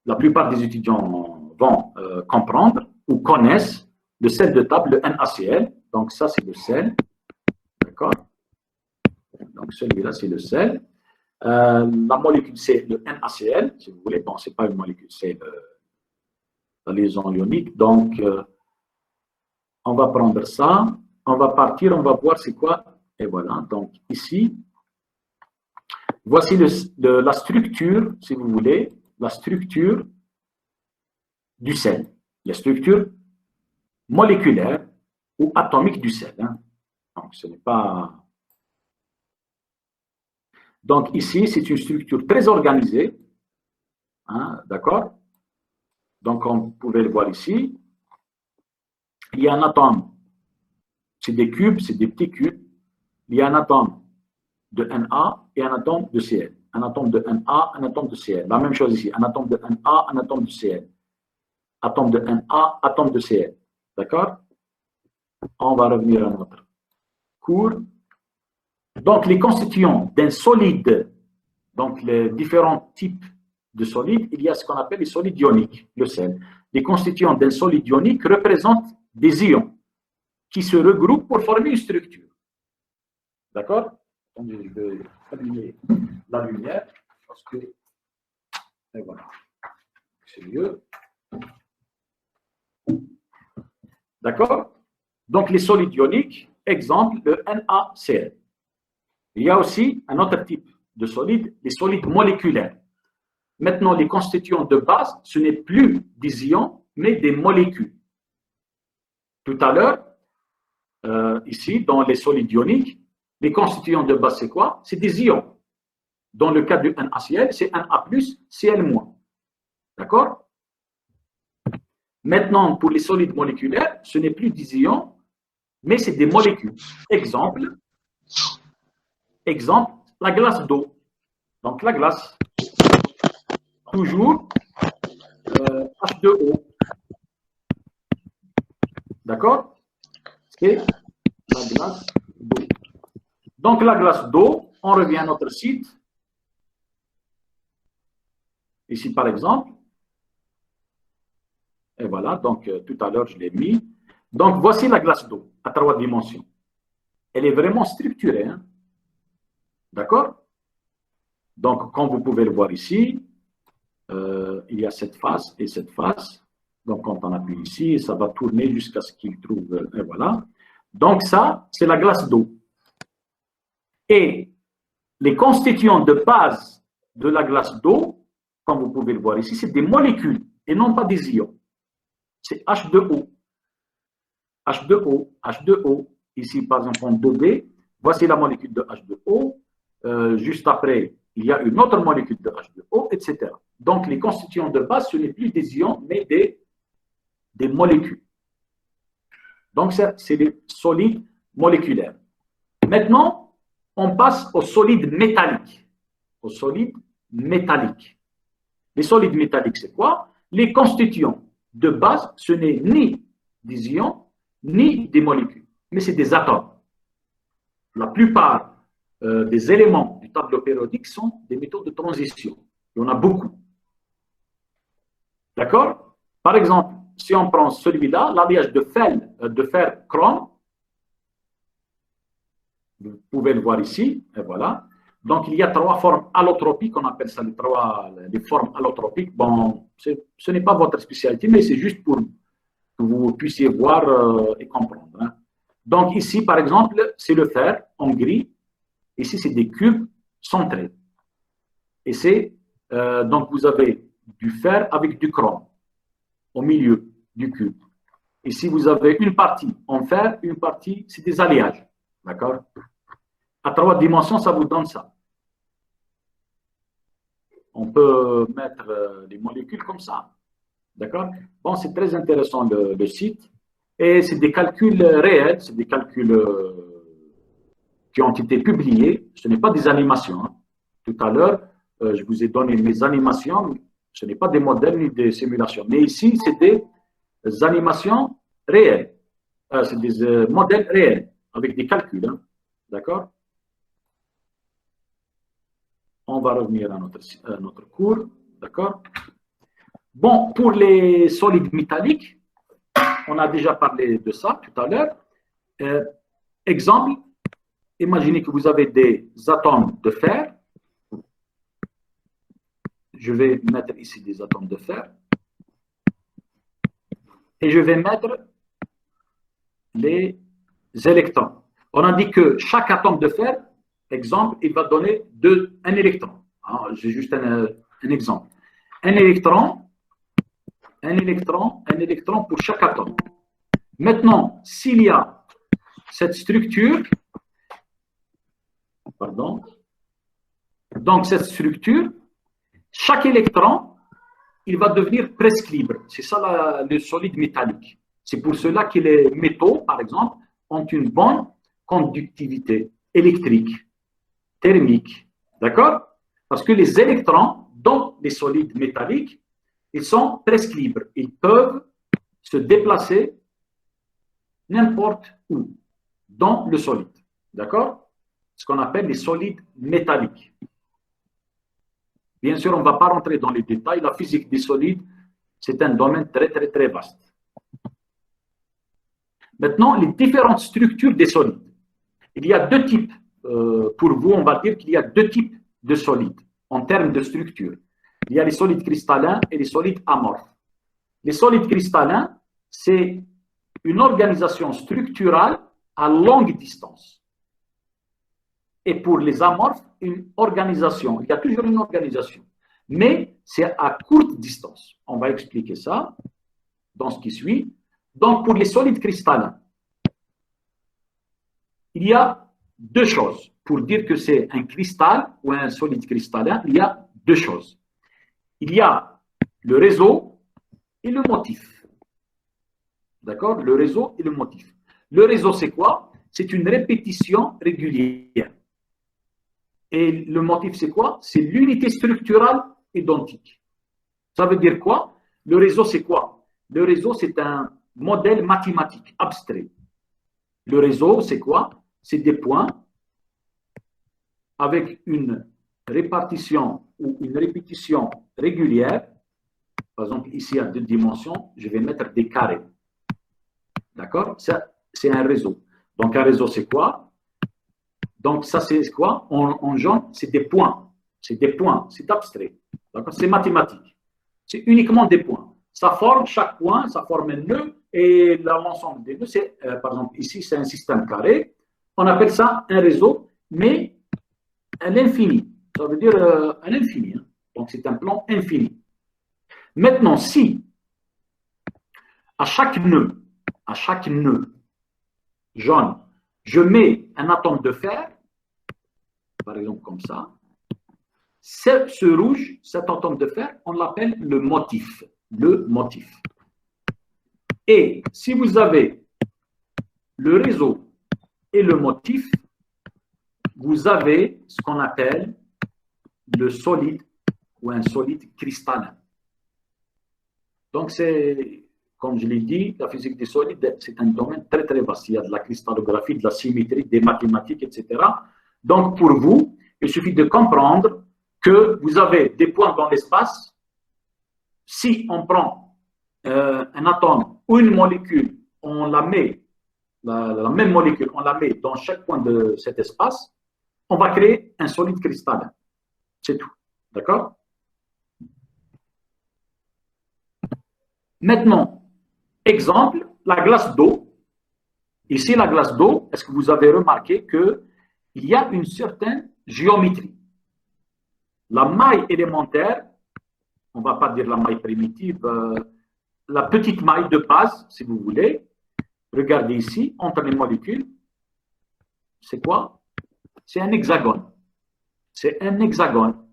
la plupart des étudiants vont comprendre ou connaissent. Le sel de table, le NaCl. Donc, ça, c'est le sel. D'accord? Donc, celui-là, c'est le sel. La molécule, c'est le NaCl, si vous voulez. Bon, ce n'est pas une molécule, c'est la liaison ionique. Donc, on va prendre ça. On va partir, on va voir c'est quoi. Et voilà. Donc, ici, voici la structure, si vous voulez, la structure du sel, la structure moléculaire ou atomique du sel. Hein. Donc, ce n'est pas... Donc, ici, c'est une structure très organisée. Hein, d'accord? Donc, comme vous pouvez le voir ici, il y a un atome. C'est des cubes, c'est des petits cubes. Il y a un atome de Na et un atome de Cl. Un atome de Na, un atome de Cl. La même chose ici. Un atome de Na, un atome de Cl. Atome de Na, atome de Cl. D'accord? On va revenir à notre cours. Donc, les constituants d'un solide, donc les différents types de solides, il y a ce qu'on appelle les solides ioniques, le sel. Les constituants d'un solide ionique représentent des ions qui se regroupent pour former une structure. D'accord? Je vais allumer la lumière parce que, et voilà, c'est mieux. D'accord? Donc, les solides ioniques, exemple, le NaCl. Il y a aussi un autre type de solide, les solides moléculaires. Maintenant, les constituants de base, ce n'est plus des ions, mais des molécules. Tout à l'heure, ici, dans les solides ioniques, les constituants de base, c'est quoi? C'est des ions. Dans le cas du NaCl, c'est Na+, Cl-. D'accord? Maintenant, pour les solides moléculaires, ce n'est plus des ions, mais c'est des molécules. Exemple, la glace d'eau. Donc, la glace, toujours H2O. D'accord? C'est la glace d'eau. Donc, la glace d'eau, on revient à notre site. Ici, par exemple. Et voilà, donc tout à l'heure, je l'ai mis. Donc, voici la glace d'eau à 3 dimensions. Elle est vraiment structurée. Hein? D'accord? Donc, comme vous pouvez le voir ici, il y a cette face et cette face. Donc, quand on appuie ici, ça va tourner jusqu'à ce qu'il trouve. Et voilà. Donc, ça, c'est la glace d'eau. Et les constituants de base de la glace d'eau, comme vous pouvez le voir ici, c'est des molécules et non pas des ions. C'est H2O. H2O, H2O. Ici, par exemple, en 2D, voici la molécule de H2O. Juste après, il y a une autre molécule de H2O, etc. Donc, les constituants de base, ce n'est plus des ions, mais des molécules. Donc, c'est des solides moléculaires. Maintenant, on passe aux solides métalliques. Aux solides métalliques. Les solides métalliques, c'est quoi? Les constituants de base, ce n'est ni des ions, ni des molécules, mais c'est des atomes. La plupart des éléments du tableau périodique sont des métaux de transition. Il y en a beaucoup. D'accord? Par exemple, si on prend celui-là, l'alliage de fer chrome, vous pouvez le voir ici, et voilà. Donc, il y a 3 formes allotropiques, on appelle ça les formes allotropiques. Bon, ce n'est pas votre spécialité, mais c'est juste pour que vous puissiez voir et comprendre. Hein. Donc, ici, par exemple, c'est le fer en gris. Ici, c'est des cubes centrés. Et c'est, donc, vous avez du fer avec du chrome au milieu du cube. Ici, vous avez une partie en fer, une partie, c'est des alliages. D'accord? À 3 dimensions, ça vous donne ça. On peut mettre les molécules comme ça. D'accord? Bon, c'est très intéressant le site. Et c'est des calculs réels, c'est des calculs qui ont été publiés. Ce n'est pas des animations. Hein. Tout à l'heure, je vous ai donné mes animations. Ce n'est pas des modèles ni des simulations. Mais ici, c'est des animations réelles. C'est des modèles réels avec des calculs. Hein. D'accord? On va revenir à notre cours. D'accord? Bon, pour les solides métalliques, on a déjà parlé de ça tout à l'heure. Exemple, imaginez que vous avez des atomes de fer. Je vais mettre ici des atomes de fer. Et je vais mettre les électrons. On a dit que chaque atome de fer, exemple, il va donner un électron. J'ai juste un exemple. Un électron, un électron pour chaque atome. Maintenant, s'il y a cette structure, pardon, donc cette structure, chaque électron, il va devenir presque libre. C'est ça le solide métallique. C'est pour cela que les métaux, par exemple, ont une bonne conductivité électrique, thermique. D'accord? Parce que les électrons, dans les solides métalliques, ils sont presque libres. Ils peuvent se déplacer n'importe où dans le solide. D'accord? Ce qu'on appelle les solides métalliques. Bien sûr, on ne va pas rentrer dans les détails. La physique des solides, c'est un domaine très, très, très vaste. Maintenant, les différentes structures des solides. Il y a deux types. Pour vous, on va dire qu'il y a deux types de solides en termes de structure. Il y a les solides cristallins et les solides amorphes. Les solides cristallins, c'est une organisation structurale à longue distance. Et pour les amorphes, une organisation. Il y a toujours une organisation. Mais c'est à courte distance. On va expliquer ça dans ce qui suit. Donc, pour les solides cristallins, il y a deux choses. Pour dire que c'est un cristal ou un solide cristallin, il y a deux choses. Il y a le réseau et le motif. D'accord? Le réseau et le motif. Le réseau, c'est quoi? C'est une répétition régulière. Et le motif, c'est quoi? C'est l'unité structurale identique. Ça veut dire quoi? Le réseau, c'est quoi? Le réseau, c'est un modèle mathématique abstrait. Le réseau, c'est quoi? C'est des points avec une répartition ou une répétition régulière. Par exemple, ici, à 2 dimensions, je vais mettre des carrés. D'accord? Ça, c'est un réseau. Donc, un réseau, c'est quoi? Donc, ça, c'est quoi? En jaune, c'est des points. C'est des points. C'est abstrait. D'accord? C'est mathématique. C'est uniquement des points. Ça forme, chaque point, ça forme un nœud. Et l'ensemble des nœuds, c'est, par exemple, ici, c'est un système carré. On appelle ça un réseau, mais à l'infini. Ça veut dire à l'infini. Hein. Donc, c'est un plan infini. Maintenant, si à chaque nœud jaune, je mets un atome de fer, par exemple comme ça, ce rouge, cet atome de fer, on l'appelle le motif. Le motif. Et si vous avez le réseau et le motif, vous avez ce qu'on appelle le solide ou un solide cristallin. Donc, c'est, comme je l'ai dit, la physique des solides, c'est un domaine très, très vaste. Il y a de la cristallographie, de la symétrie, des mathématiques, etc. Donc, pour vous, il suffit de comprendre que vous avez des points dans l'espace. Si on prend un atome ou une molécule, on la met, la même molécule, on la met dans chaque point de cet espace, on va créer un solide cristallin. C'est tout. D'accord? Maintenant, exemple, la glace d'eau. Ici, la glace d'eau, est-ce que vous avez remarqué qu'il y a une certaine géométrie? La maille élémentaire, on ne va pas dire la maille primitive, la petite maille de base, si vous voulez. Regardez ici, entre les molécules, c'est quoi? C'est un hexagone. C'est un hexagone.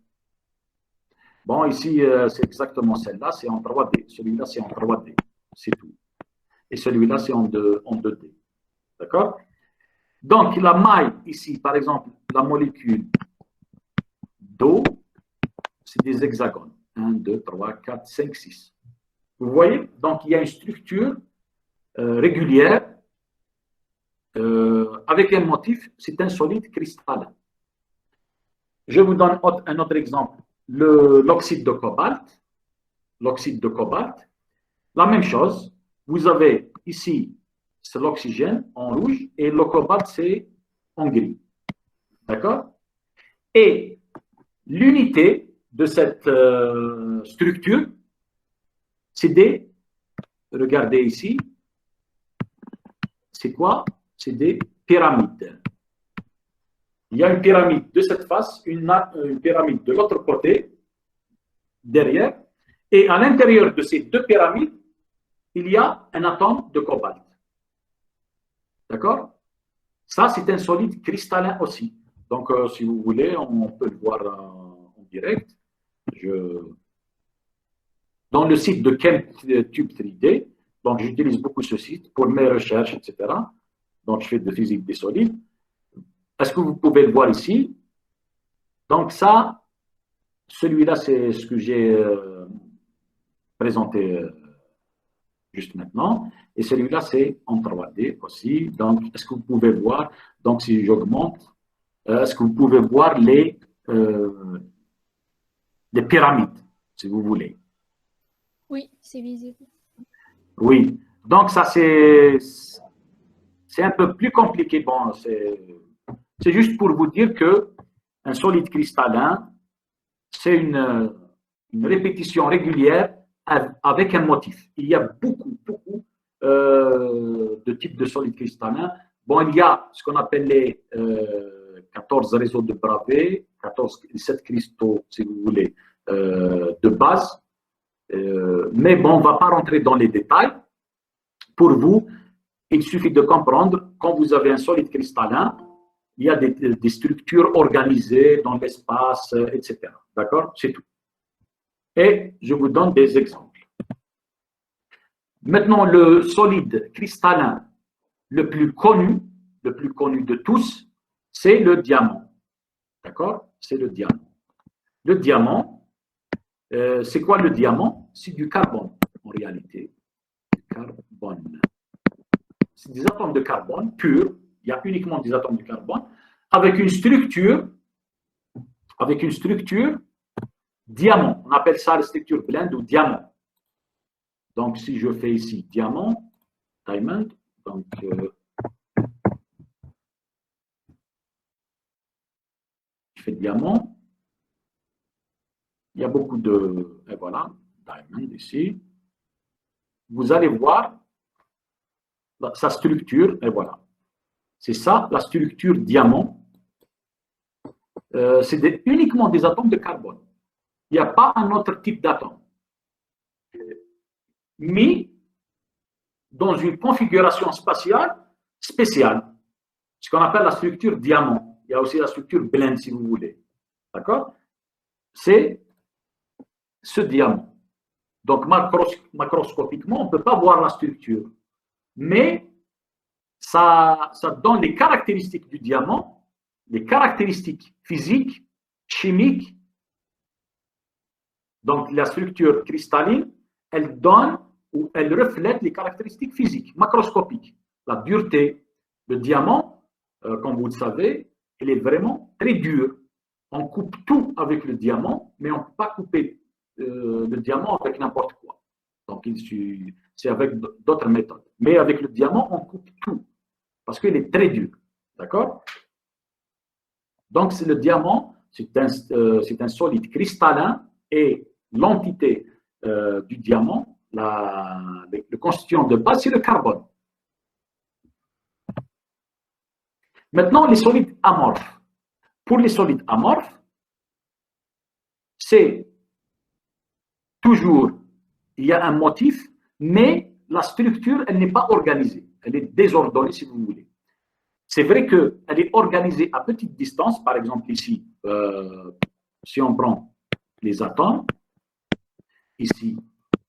Bon, ici, c'est exactement celle-là, c'est en 3D. Celui-là, c'est en 3D. C'est tout. Et celui-là, c'est en 2D. D'accord? Donc, la maille, ici, par exemple, la molécule d'eau, c'est des hexagones. 1, 2, 3, 4, 5, 6. Vous voyez? Donc, il y a une structure régulière avec un motif, c'est un solide cristallin. Je vous donne un autre exemple. L'oxyde de cobalt. L'oxyde de cobalt. La même chose. Vous avez ici, c'est l'oxygène en rouge et le cobalt, c'est en gris. D'accord? Et l'unité de cette structure, c'est des, regardez ici, c'est quoi? C'est des pyramides. Il y a une pyramide de cette face, une pyramide de l'autre côté, derrière, Et à l'intérieur de ces deux pyramides, il y a un atome de cobalt. D'accord? Ça, c'est un solide cristallin aussi. Donc, si vous voulez, on peut le voir en direct. Dans le site de ChemTube 3D, donc j'utilise beaucoup ce site pour mes recherches, etc. Donc, je fais de physique des solides. Est-ce que vous pouvez le voir ici? Donc, ça, celui-là, c'est ce que j'ai présenté juste maintenant. Et celui-là, c'est en 3D aussi. Donc, est-ce que vous pouvez voir? Donc, si j'augmente, est-ce que vous pouvez voir les pyramides, si vous voulez? Oui, c'est visible. Oui. Donc, ça, c'est un peu plus compliqué. Bon, c'est juste pour vous dire que un solide cristallin, c'est une répétition régulière avec un motif. Il y a beaucoup de types de solides cristallins. Bon, il y a ce qu'on appelle les 14 réseaux de Bravais, 7 cristaux, si vous voulez, de base. Mais bon, on ne va pas rentrer dans les détails. Pour vous, il suffit de comprendre, quand vous avez un solide cristallin, il y a des structures organisées dans l'espace, etc. D'accord? C'est tout. Et je vous donne des exemples. Maintenant, le solide cristallin le plus connu de tous, c'est le diamant. D'accord? C'est le diamant. Le diamant, c'est quoi le diamant? C'est du carbone, en réalité. Du carbone. C'est des atomes de carbone purs. Il y a uniquement des atomes de carbone avec une structure diamant. On appelle ça la structure blende ou diamant. Donc, si je fais ici diamant, diamond, donc je fais diamant. Il y a beaucoup de... Et voilà, diamond ici. Vous allez voir sa structure, et voilà. C'est ça, la structure diamant. C'est uniquement des atomes de carbone. Il n'y a pas un autre type d'atome. Mais dans une configuration spatiale spéciale, ce qu'on appelle la structure diamant. Il y a aussi la structure blende, si vous voulez. D'accord? C'est ce diamant. Donc, macroscopiquement, on ne peut pas voir la structure. Mais ça donne les caractéristiques du diamant, les caractéristiques physiques, chimiques. Donc, la structure cristalline, elle donne ou elle reflète les caractéristiques physiques, macroscopiques. La dureté, le diamant, comme vous le savez, il est vraiment très dur. On coupe tout avec le diamant, mais on ne peut pas couper le diamant avec n'importe quoi. Donc, c'est avec d'autres méthodes. Mais avec le diamant, on coupe tout, parce qu'il est très dur. D'accord? Donc, le diamant, c'est un solide cristallin, et l'entité du diamant, le constituant de base, c'est le carbone. Maintenant, les solides amorphes. Pour les solides amorphes, c'est toujours, il y a un motif, mais la structure, elle n'est pas organisée. Elle est désordonnée, si vous voulez. C'est vrai qu'elle est organisée à petite distance. Par exemple, ici, si on prend les atomes, ici,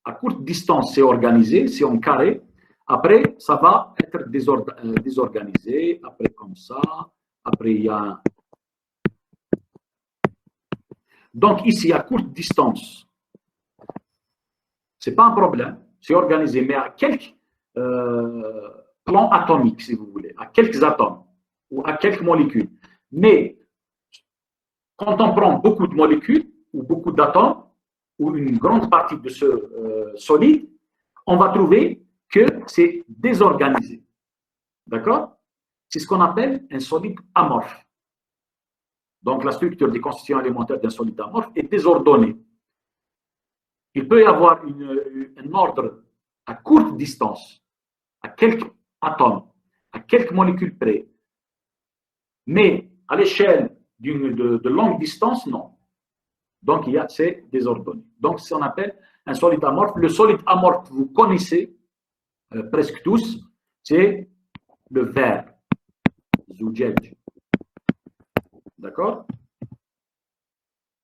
à courte distance, c'est organisé, c'est en carré. Après, ça va être désorganisé. Après, comme ça. Après, il y a... Donc, ici, à courte distance, ce n'est pas un problème. C'est organisé, mais à quelques plans atomiques, si vous voulez, à quelques atomes ou à quelques molécules. Mais quand on prend beaucoup de molécules ou beaucoup d'atomes ou une grande partie de ce solide, on va trouver que c'est désorganisé. D'accord? C'est ce qu'on appelle un solide amorphe. Donc, la structure des constituants élémentaires d'un solide amorphe est désordonnée. Il peut y avoir un ordre à courte distance, à quelques atomes, à quelques molécules près. Mais à l'échelle de longue distance, non. Donc, c'est désordonné. Donc, c'est ce qu'on appelle un solide amorphe. Le solide amorphe, vous connaissez presque tous, c'est le verre, zujaj. D'accord?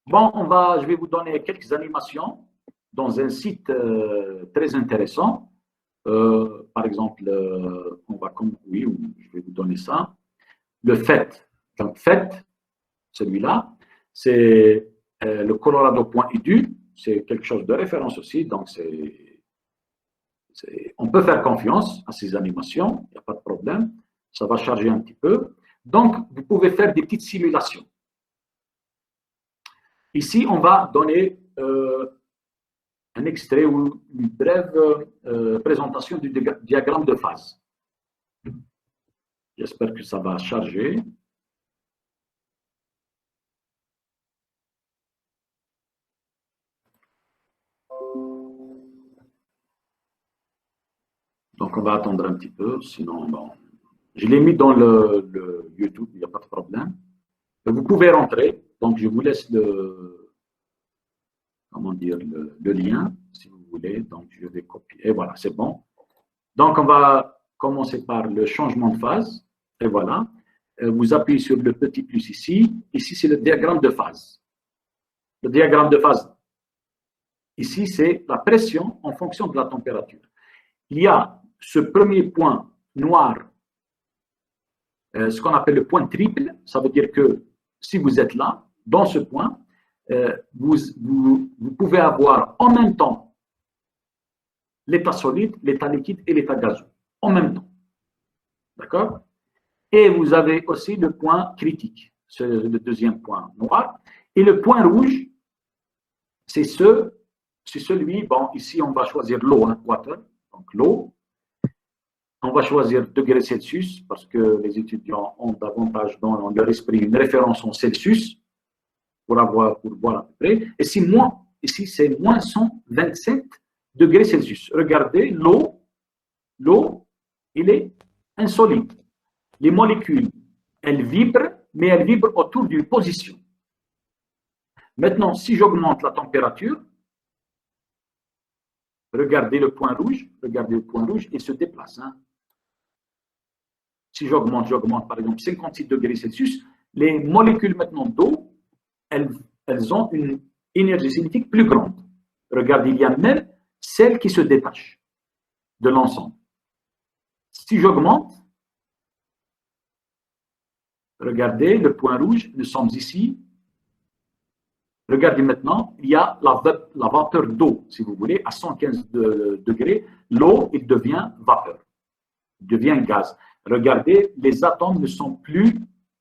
Bon, je vais vous donner quelques animations dans un site très intéressant. Par exemple, oui, je vais vous donner ça. Le FET. Donc, FET, celui-là, c'est le Colorado.edu. C'est quelque chose de référence aussi. Donc, on peut faire confiance à ces animations. Il n'y a pas de problème. Ça va charger un petit peu. Donc, vous pouvez faire des petites simulations. Ici, on va donner un extrait ou une brève présentation du diagramme de phase. J'espère que ça va charger. Donc, on va attendre un petit peu, sinon, bon. Je l'ai mis dans le YouTube, il n'y a pas de problème. Vous pouvez rentrer, donc je vous laisse le lien, si vous voulez. Donc, je vais copier, et voilà, c'est bon. Donc, on va commencer par le changement de phase, et voilà. Vous appuyez sur le petit plus ici. Ici, c'est le diagramme de phase. Le diagramme de phase, ici, c'est la pression en fonction de la température. Il y a ce premier point noir, ce qu'on appelle le point triple. Ça veut dire que si vous êtes là, dans ce point, vous pouvez avoir en même temps l'état solide, l'état liquide et l'état gazeux. En même temps. D'accord? Et vous avez aussi le point critique, c'est le deuxième point noir. Et le point rouge, c'est celui, bon, ici on va choisir l'eau, hein, water, donc l'eau. On va choisir degrés Celsius parce que les étudiants ont davantage dans leur esprit une référence en Celsius pour voir à peu près. Et ici c'est moins 127 degrés Celsius. Regardez, l'eau, il est insolite. Les molécules, elles vibrent, mais elles vibrent autour d'une position. Maintenant, si j'augmente la température, regardez le point rouge, il se déplace. Hein. Si j'augmente par exemple 56 degrés Celsius, les molécules maintenant d'eau, elles ont une énergie cinétique plus grande. Regardez, il y a même celles qui se détachent de l'ensemble. Si j'augmente, regardez le point rouge, nous sommes ici. Regardez maintenant, il y a la vapeur d'eau, si vous voulez, à 115 degrés. L'eau, il devient vapeur, il devient gaz. Regardez, les atomes ne sont plus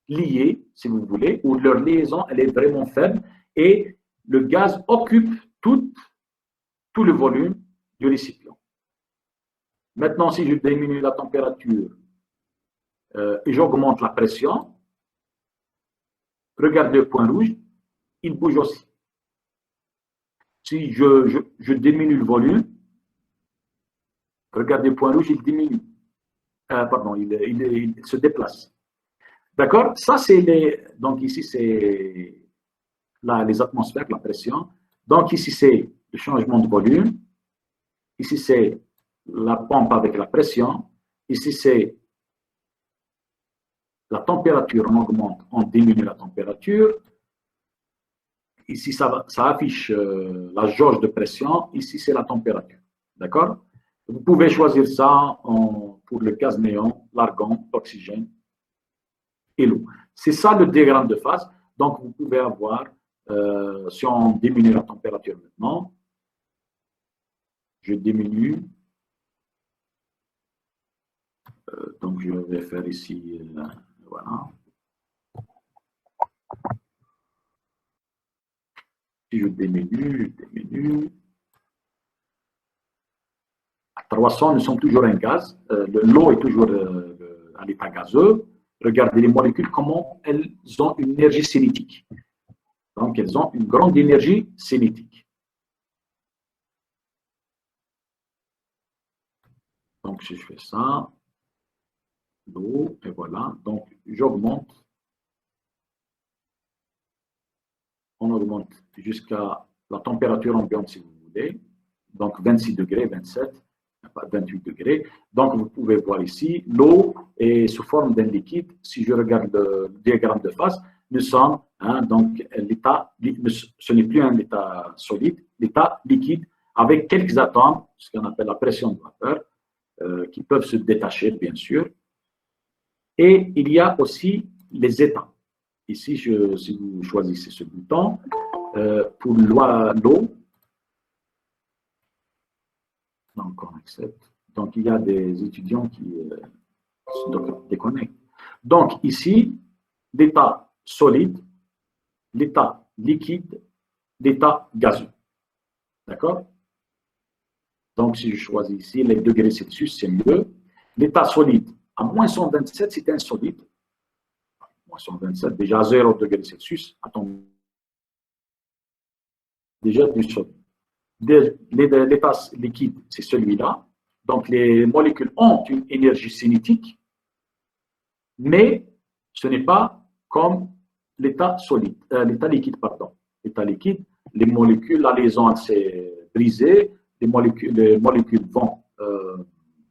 liés, si vous voulez, ou leur liaison, elle est vraiment faible, et le gaz occupe tout le volume du récipient. Maintenant, si je diminue la température et j'augmente la pression, regardez le point rouge, il bouge aussi. Si je diminue le volume, regardez le point rouge, il diminue. Il se déplace. D'accord? Ça, c'est donc ici, c'est les atmosphères, la pression. Donc ici, c'est le changement de volume. Ici, c'est la pompe avec la pression. Ici, c'est la température, on augmente, on diminue la température. Ici, ça affiche la jauge de pression. Ici, c'est la température. D'accord? Vous pouvez choisir ça pour le gaz néon, l'argon, l'oxygène et l'eau. C'est ça le diagramme de phase. Donc, vous pouvez avoir, si on diminue la température maintenant, je diminue. Donc, je vais faire ici, voilà. Si je diminue. À 300, nous sommes toujours un gaz. L'eau est toujours à l'état gazeux. Regardez les molécules, comment elles ont une énergie cinétique. Donc, elles ont une grande énergie cinétique. Donc, si je fais ça, l'eau, et voilà. Donc, j'augmente. On augmente jusqu'à la température ambiante, si vous voulez. donc 26 degrés, 27, 28 degrés. Donc, vous pouvez voir ici, l'eau est sous forme d'un liquide. Si je regarde le diagramme de phase, nous sommes, donc l'état, ce n'est plus un état solide, l'état liquide avec quelques atomes, ce qu'on appelle la pression de vapeur, qui peuvent se détacher, bien sûr. Et il y a aussi les états. Ici, si vous choisissez ce bouton, pour l'eau, donc on accepte. Donc, il y a des étudiants qui se déconnectent. Donc, ici, l'état solide, l'état liquide, l'état gazeux. D'accord? Donc, si je choisis ici les degrés Celsius, c'est mieux. L'état solide, à moins 127, c'est insolide. Moins 127, déjà à 0 degrés Celsius, attends, déjà du solide. L'état liquide, c'est celui-là. Donc, les molécules ont une énergie cinétique, mais ce n'est pas comme l'état solide, l'état liquide, pardon. L'état liquide, les molécules, la liaison s'est brisée, les molécules vont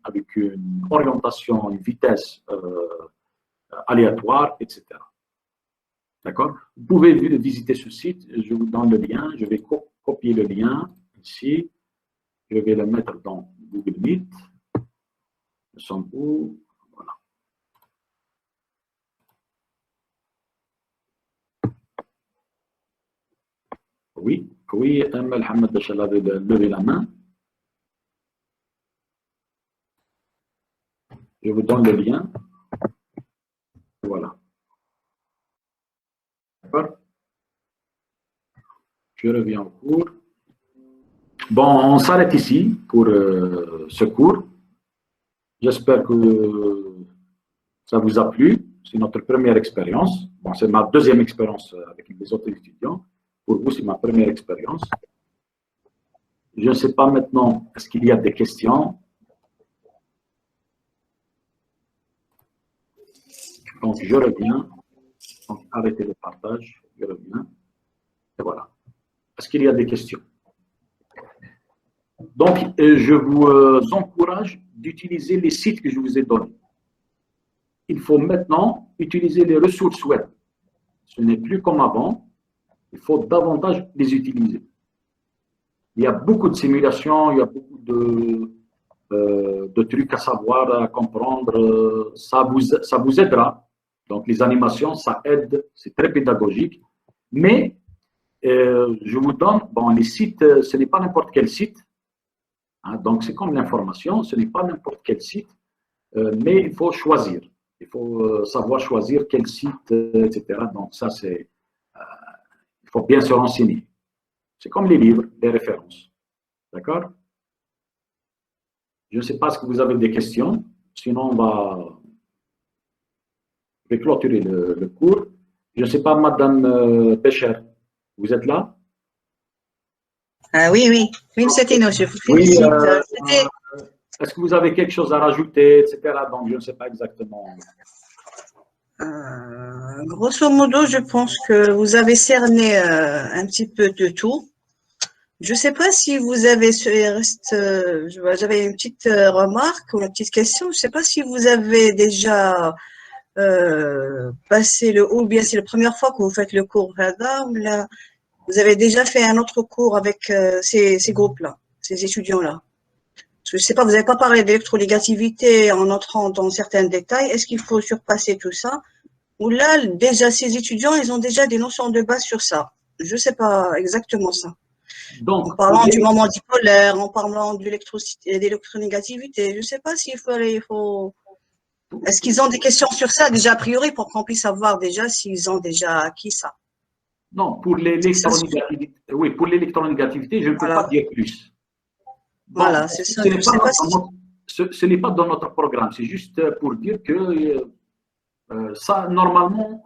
avec une orientation, une vitesse aléatoire, etc. D'accord? Vous pouvez visiter ce site, je vous donne le lien, je vais copier le lien ici, je vais le mettre dans Google Meet. Nous sommes où? Voilà. Oui, Mohamed Bachal avait levé la main. Je vous donne le lien. Voilà. D'accord? Je reviens au cours. Bon, on s'arrête ici pour ce cours. J'espère que ça vous a plu. C'est notre première expérience. Bon, c'est ma deuxième expérience avec les autres étudiants. Pour vous, c'est ma première expérience. Je ne sais pas maintenant, est-ce qu'il y a des questions? Donc, je reviens. Donc, arrêtez le partage. Je reviens. Et voilà. Est-ce qu'il y a des questions? Donc, je vous encourage d'utiliser les sites que je vous ai donnés. Il faut maintenant utiliser les ressources web. Ce n'est plus comme avant. Il faut davantage les utiliser. Il y a beaucoup de simulations, il y a beaucoup de trucs à savoir, à comprendre. Ça vous aidera. Donc, les animations, ça aide. C'est très pédagogique. Mais, je vous donne, bon, les sites, ce n'est pas n'importe quel site. Donc, c'est comme l'information, ce n'est pas n'importe quel site, mais il faut choisir. Il faut savoir choisir quel site, etc. Donc, ça, c'est... il faut bien se renseigner. C'est comme les livres, les références. D'accord? Je ne sais pas si vous avez des questions. Sinon, je vais clôturer le cours. Je ne sais pas, Madame Pécher, vous êtes là? Oui, c'était nous, je vous Oui, félicite. est-ce que vous avez quelque chose à rajouter, etc. Donc, je ne sais pas exactement. Grosso modo, je pense que vous avez cerné un petit peu de tout. Je ne sais pas si vous avez, j'avais une petite remarque ou une petite question. Je ne sais pas si vous avez déjà passé ou bien c'est la première fois que vous faites le cours Radar, ou là, vous avez déjà fait un autre cours avec ces groupes-là, ces étudiants-là. Je ne sais pas, vous n'avez pas parlé d'électronégativité en entrant dans certains détails. Est-ce qu'il faut surpasser tout ça? Ou là, déjà, ces étudiants, ils ont déjà des notions de base sur ça. Je ne sais pas exactement ça. Donc, en parlant du moment dipolaire, en parlant de l'électronégativité, je ne sais pas s'il faut... Est-ce qu'ils ont des questions sur ça déjà a priori pour qu'on puisse savoir déjà s'ils ont déjà acquis ça? Non, pour l'électronégativité, oui, pour l'électronégativité, je ne peux pas dire plus. Bon, voilà, c'est ça. Ce n'est pas dans notre programme, c'est juste pour dire que ça, normalement,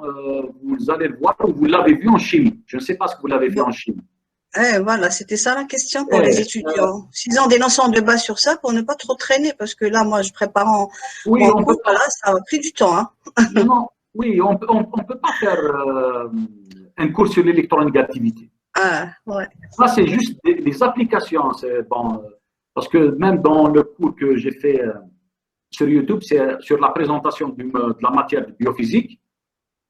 vous allez le voir ou vous l'avez vu en chimie. Je ne sais pas ce que vous l'avez vu en chimie. Voilà, c'était ça la question pour les étudiants. S'ils ont des notions de base sur ça, pour ne pas trop traîner, parce que là, moi, je prépare en... Oui, on peut pas là, ça a pris du temps. Hein. Non, oui, on ne peut pas faire un cours sur l'électronégativité. Ah, ouais. Ça, c'est juste des applications. Bon, parce que même dans le cours que j'ai fait sur YouTube, c'est sur la présentation de la matière de biophysique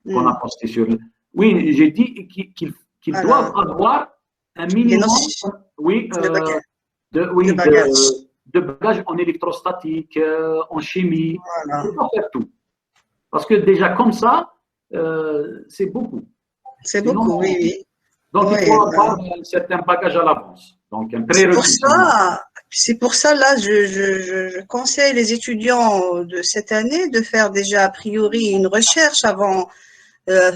qu'on a posté sur. Oui, j'ai dit qu'ils doivent avoir un minimum oui, de bagages en électrostatique, en chimie. Voilà. Il faut pas faire tout. Parce que déjà, comme ça, c'est beaucoup. C'est Sinon, beaucoup, oui. Donc, Oui, il faut avoir un certain bagage à l'avance. Donc, un prérequis. C'est pour ça, là, je conseille les étudiants de cette année de faire déjà, a priori, une recherche avant,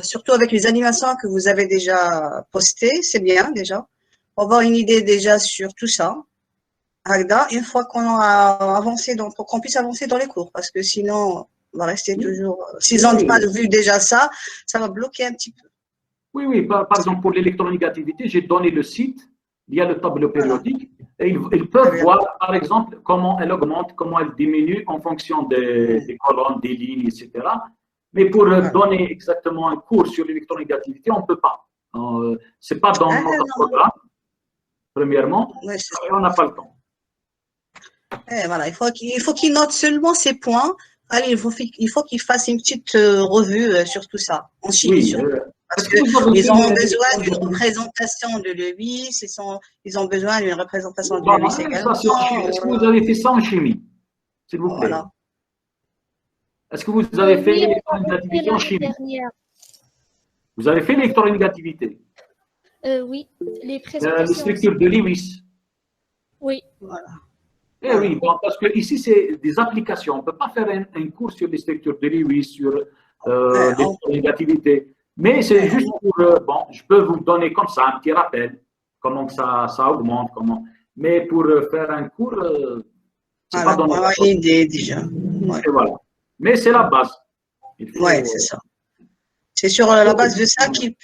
surtout avec les animations que vous avez déjà postées. C'est bien, déjà. Pour avoir une idée déjà sur tout ça. Agda, une fois qu'on a avancé, pour qu'on puisse avancer dans les cours. Parce que sinon, on va rester toujours. S'ils n'ont pas vu déjà ça, ça va bloquer un petit peu. Oui, oui. Par exemple, pour l'électronégativité, j'ai donné le site, il y a le tableau périodique, et ils peuvent voir, par exemple, comment elle augmente, comment elle diminue en fonction des colonnes, des lignes, etc. Mais pour donner exactement un cours sur l'électronégativité, on ne peut pas. Ce n'est pas dans notre programme, premièrement, et on n'a pas le temps. Et voilà, il faut qu'il note seulement ces points. Allez, il faut qu'il fasse une petite revue sur tout ça, en chimie. Parce qu'ils ont besoin d'une représentation de l'EUIS, ils ont besoin d'une représentation de l'EUIS également. Est-ce que vous avez fait ça en chimie, s'il vous plaît? Voilà. Est-ce que vous avez fait l'électronégativité en chimie? Vous avez fait l'électronégativité? Oui, les présentations. Les structures de Lewis. Oui. Voilà. Eh oui, bon, parce que ici, c'est des applications. On ne peut pas faire un cours sur les structures de Lewis, sur l'électronégativité. Mais c'est juste pour, bon, je peux vous donner comme ça un petit rappel, comment ça augmente, comment. Mais pour faire un cours, c'est pas dans on a une idée déjà. Et voilà. Mais c'est la base. Oui, c'est ça. C'est sur la base de ça qu'ils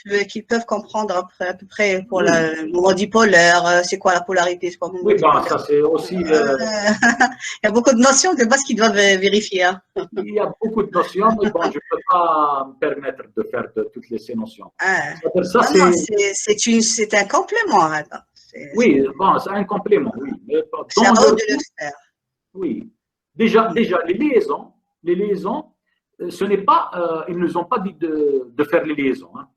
peuvent comprendre après, à peu près pour le mouvement dipolaire, c'est quoi la polarité, c'est quoi le mouvement dipolaire. Ça c'est aussi. Il y a beaucoup de notions de base qu'ils doivent vérifier. Hein. Il y a beaucoup de notions, mais bon, je ne peux pas me permettre de faire toutes ces notions. C'est un complément. Hein. Oui, bon, c'est un complément, oui. C'est à eux de le faire. Oui. Déjà, les liaisons, ce n'est pas, ils ne nous ont pas dit de faire les liaisons. Hein.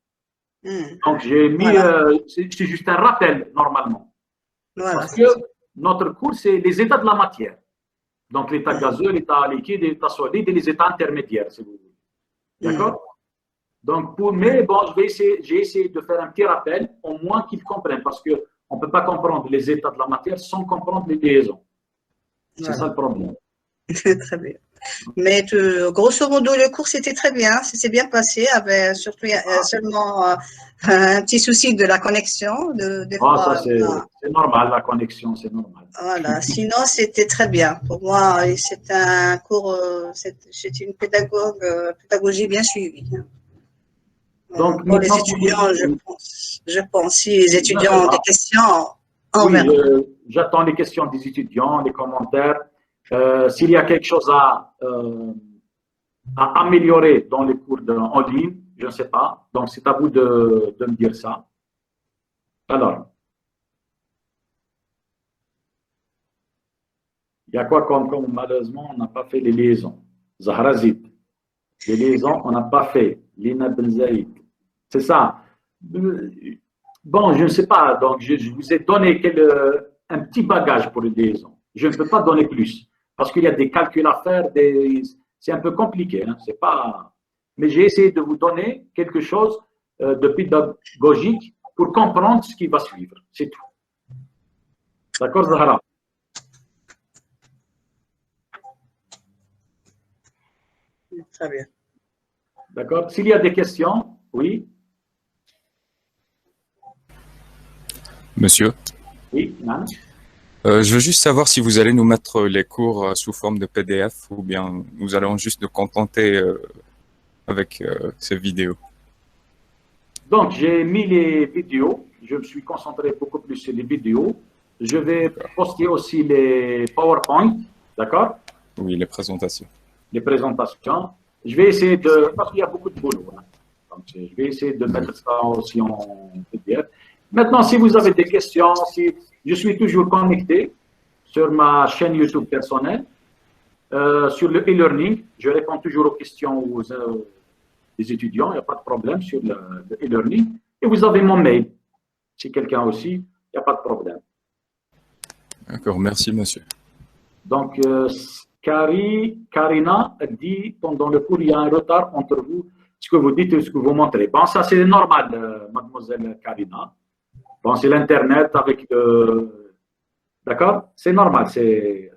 Donc, j'ai mis, c'est juste un rappel, normalement. Voilà. Parce que notre cours, c'est les états de la matière. Donc, l'état gazeux, l'état liquide, l'état solide et les états intermédiaires, si vous voulez. D'accord? Donc, mais bon, j'ai essayé de faire un petit rappel, au moins qu'ils comprennent, parce qu'on ne peut pas comprendre les états de la matière sans comprendre les liaisons. C'est ça le problème. Très bien. Mais grosso modo, le cours c'était très bien, ça s'est bien passé, avec surtout seulement un petit souci de la connexion. Ça c'est normal, la connexion, c'est normal. Voilà, sinon c'était très bien. Pour moi, c'est un cours, c'est une pédagogie bien suivie. Donc, pour les étudiants, je pense, si les étudiants ont des questions, on verra. J'attends les questions des étudiants, les commentaires. S'il y a quelque chose à améliorer dans les cours en ligne, je ne sais pas. Donc, c'est à vous de me dire ça. Alors, il y a quoi comme malheureusement, on n'a pas fait les liaisons. Zahrazit. Les liaisons, on n'a pas fait. Lina Ben Zaïd. C'est ça. Bon, je ne sais pas. Donc, je vous ai donné un petit bagage pour les liaisons. Je ne peux pas donner plus. Parce qu'il y a des calculs à faire, c'est un peu compliqué. Hein, c'est pas... Mais j'ai essayé de vous donner quelque chose de pédagogique pour comprendre ce qui va suivre. C'est tout. D'accord, Zahra? Très bien. D'accord. S'il y a des questions, oui. Monsieur? Oui, Nan. Je veux juste savoir si vous allez nous mettre les cours sous forme de PDF ou bien nous allons juste nous contenter avec ces vidéos. Donc, j'ai mis les vidéos. Je me suis concentré beaucoup plus sur les vidéos. Je vais poster aussi les PowerPoint, d'accord? Oui, les présentations. Les présentations. Je vais essayer de... Parce qu'il y a beaucoup de boulot. Hein. Donc, je vais essayer de mettre ça aussi en PDF. Maintenant, si vous avez des questions, si je suis toujours connecté sur ma chaîne YouTube personnelle, sur le e-learning, je réponds toujours aux questions des étudiants, il n'y a pas de problème sur le e-learning. Et vous avez mon mail. Si quelqu'un aussi, il n'y a pas de problème. D'accord, merci monsieur. Donc, Karina dit, pendant le cours, il y a un retard entre vous, ce que vous dites et ce que vous montrez. Bon, ça c'est normal, mademoiselle Karina. Bon, c'est l'Internet avec le... D'accord? C'est normal, c'est...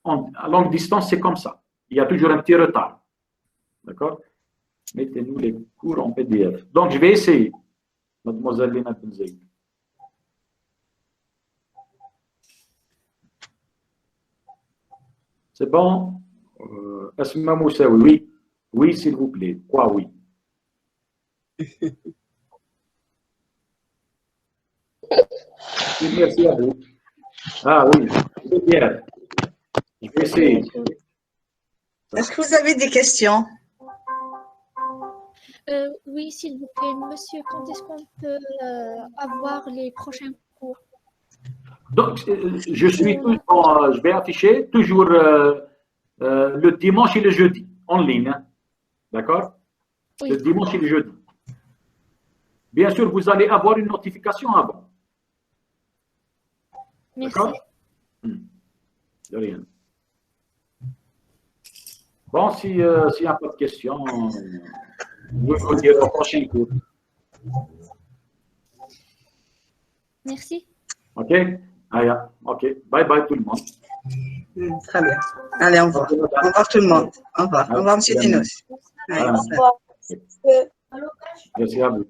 À longue distance, c'est comme ça. Il y a toujours un petit retard. D'accord? Mettez-nous les cours en PDF. Donc, je vais essayer, mademoiselle Lina Benzeid. C'est bon? Asma Moussaoui, oui. Oui, s'il vous plaît. Quoi, oui? Merci à vous. Ah oui, c'est bien. Je vais essayer. Est-ce que vous avez des questions? Oui, s'il vous plaît, monsieur, quand est-ce qu'on peut avoir les prochains cours? Donc, je vais afficher toujours le dimanche et le jeudi, en ligne. Hein. D'accord? Oui. Le dimanche et le jeudi. Bien sûr, vous allez avoir une notification avant. Merci. D'accord? De rien. Bon, s'il n'y a pas de questions, vous pouvez dire au prochain cours. Merci. OK? Ah, OK. Bye bye tout le monde. Très bien. Allez, au revoir. Au revoir tout le monde. Au revoir. Au revoir, monsieur Dinos. Allez, Merci à vous.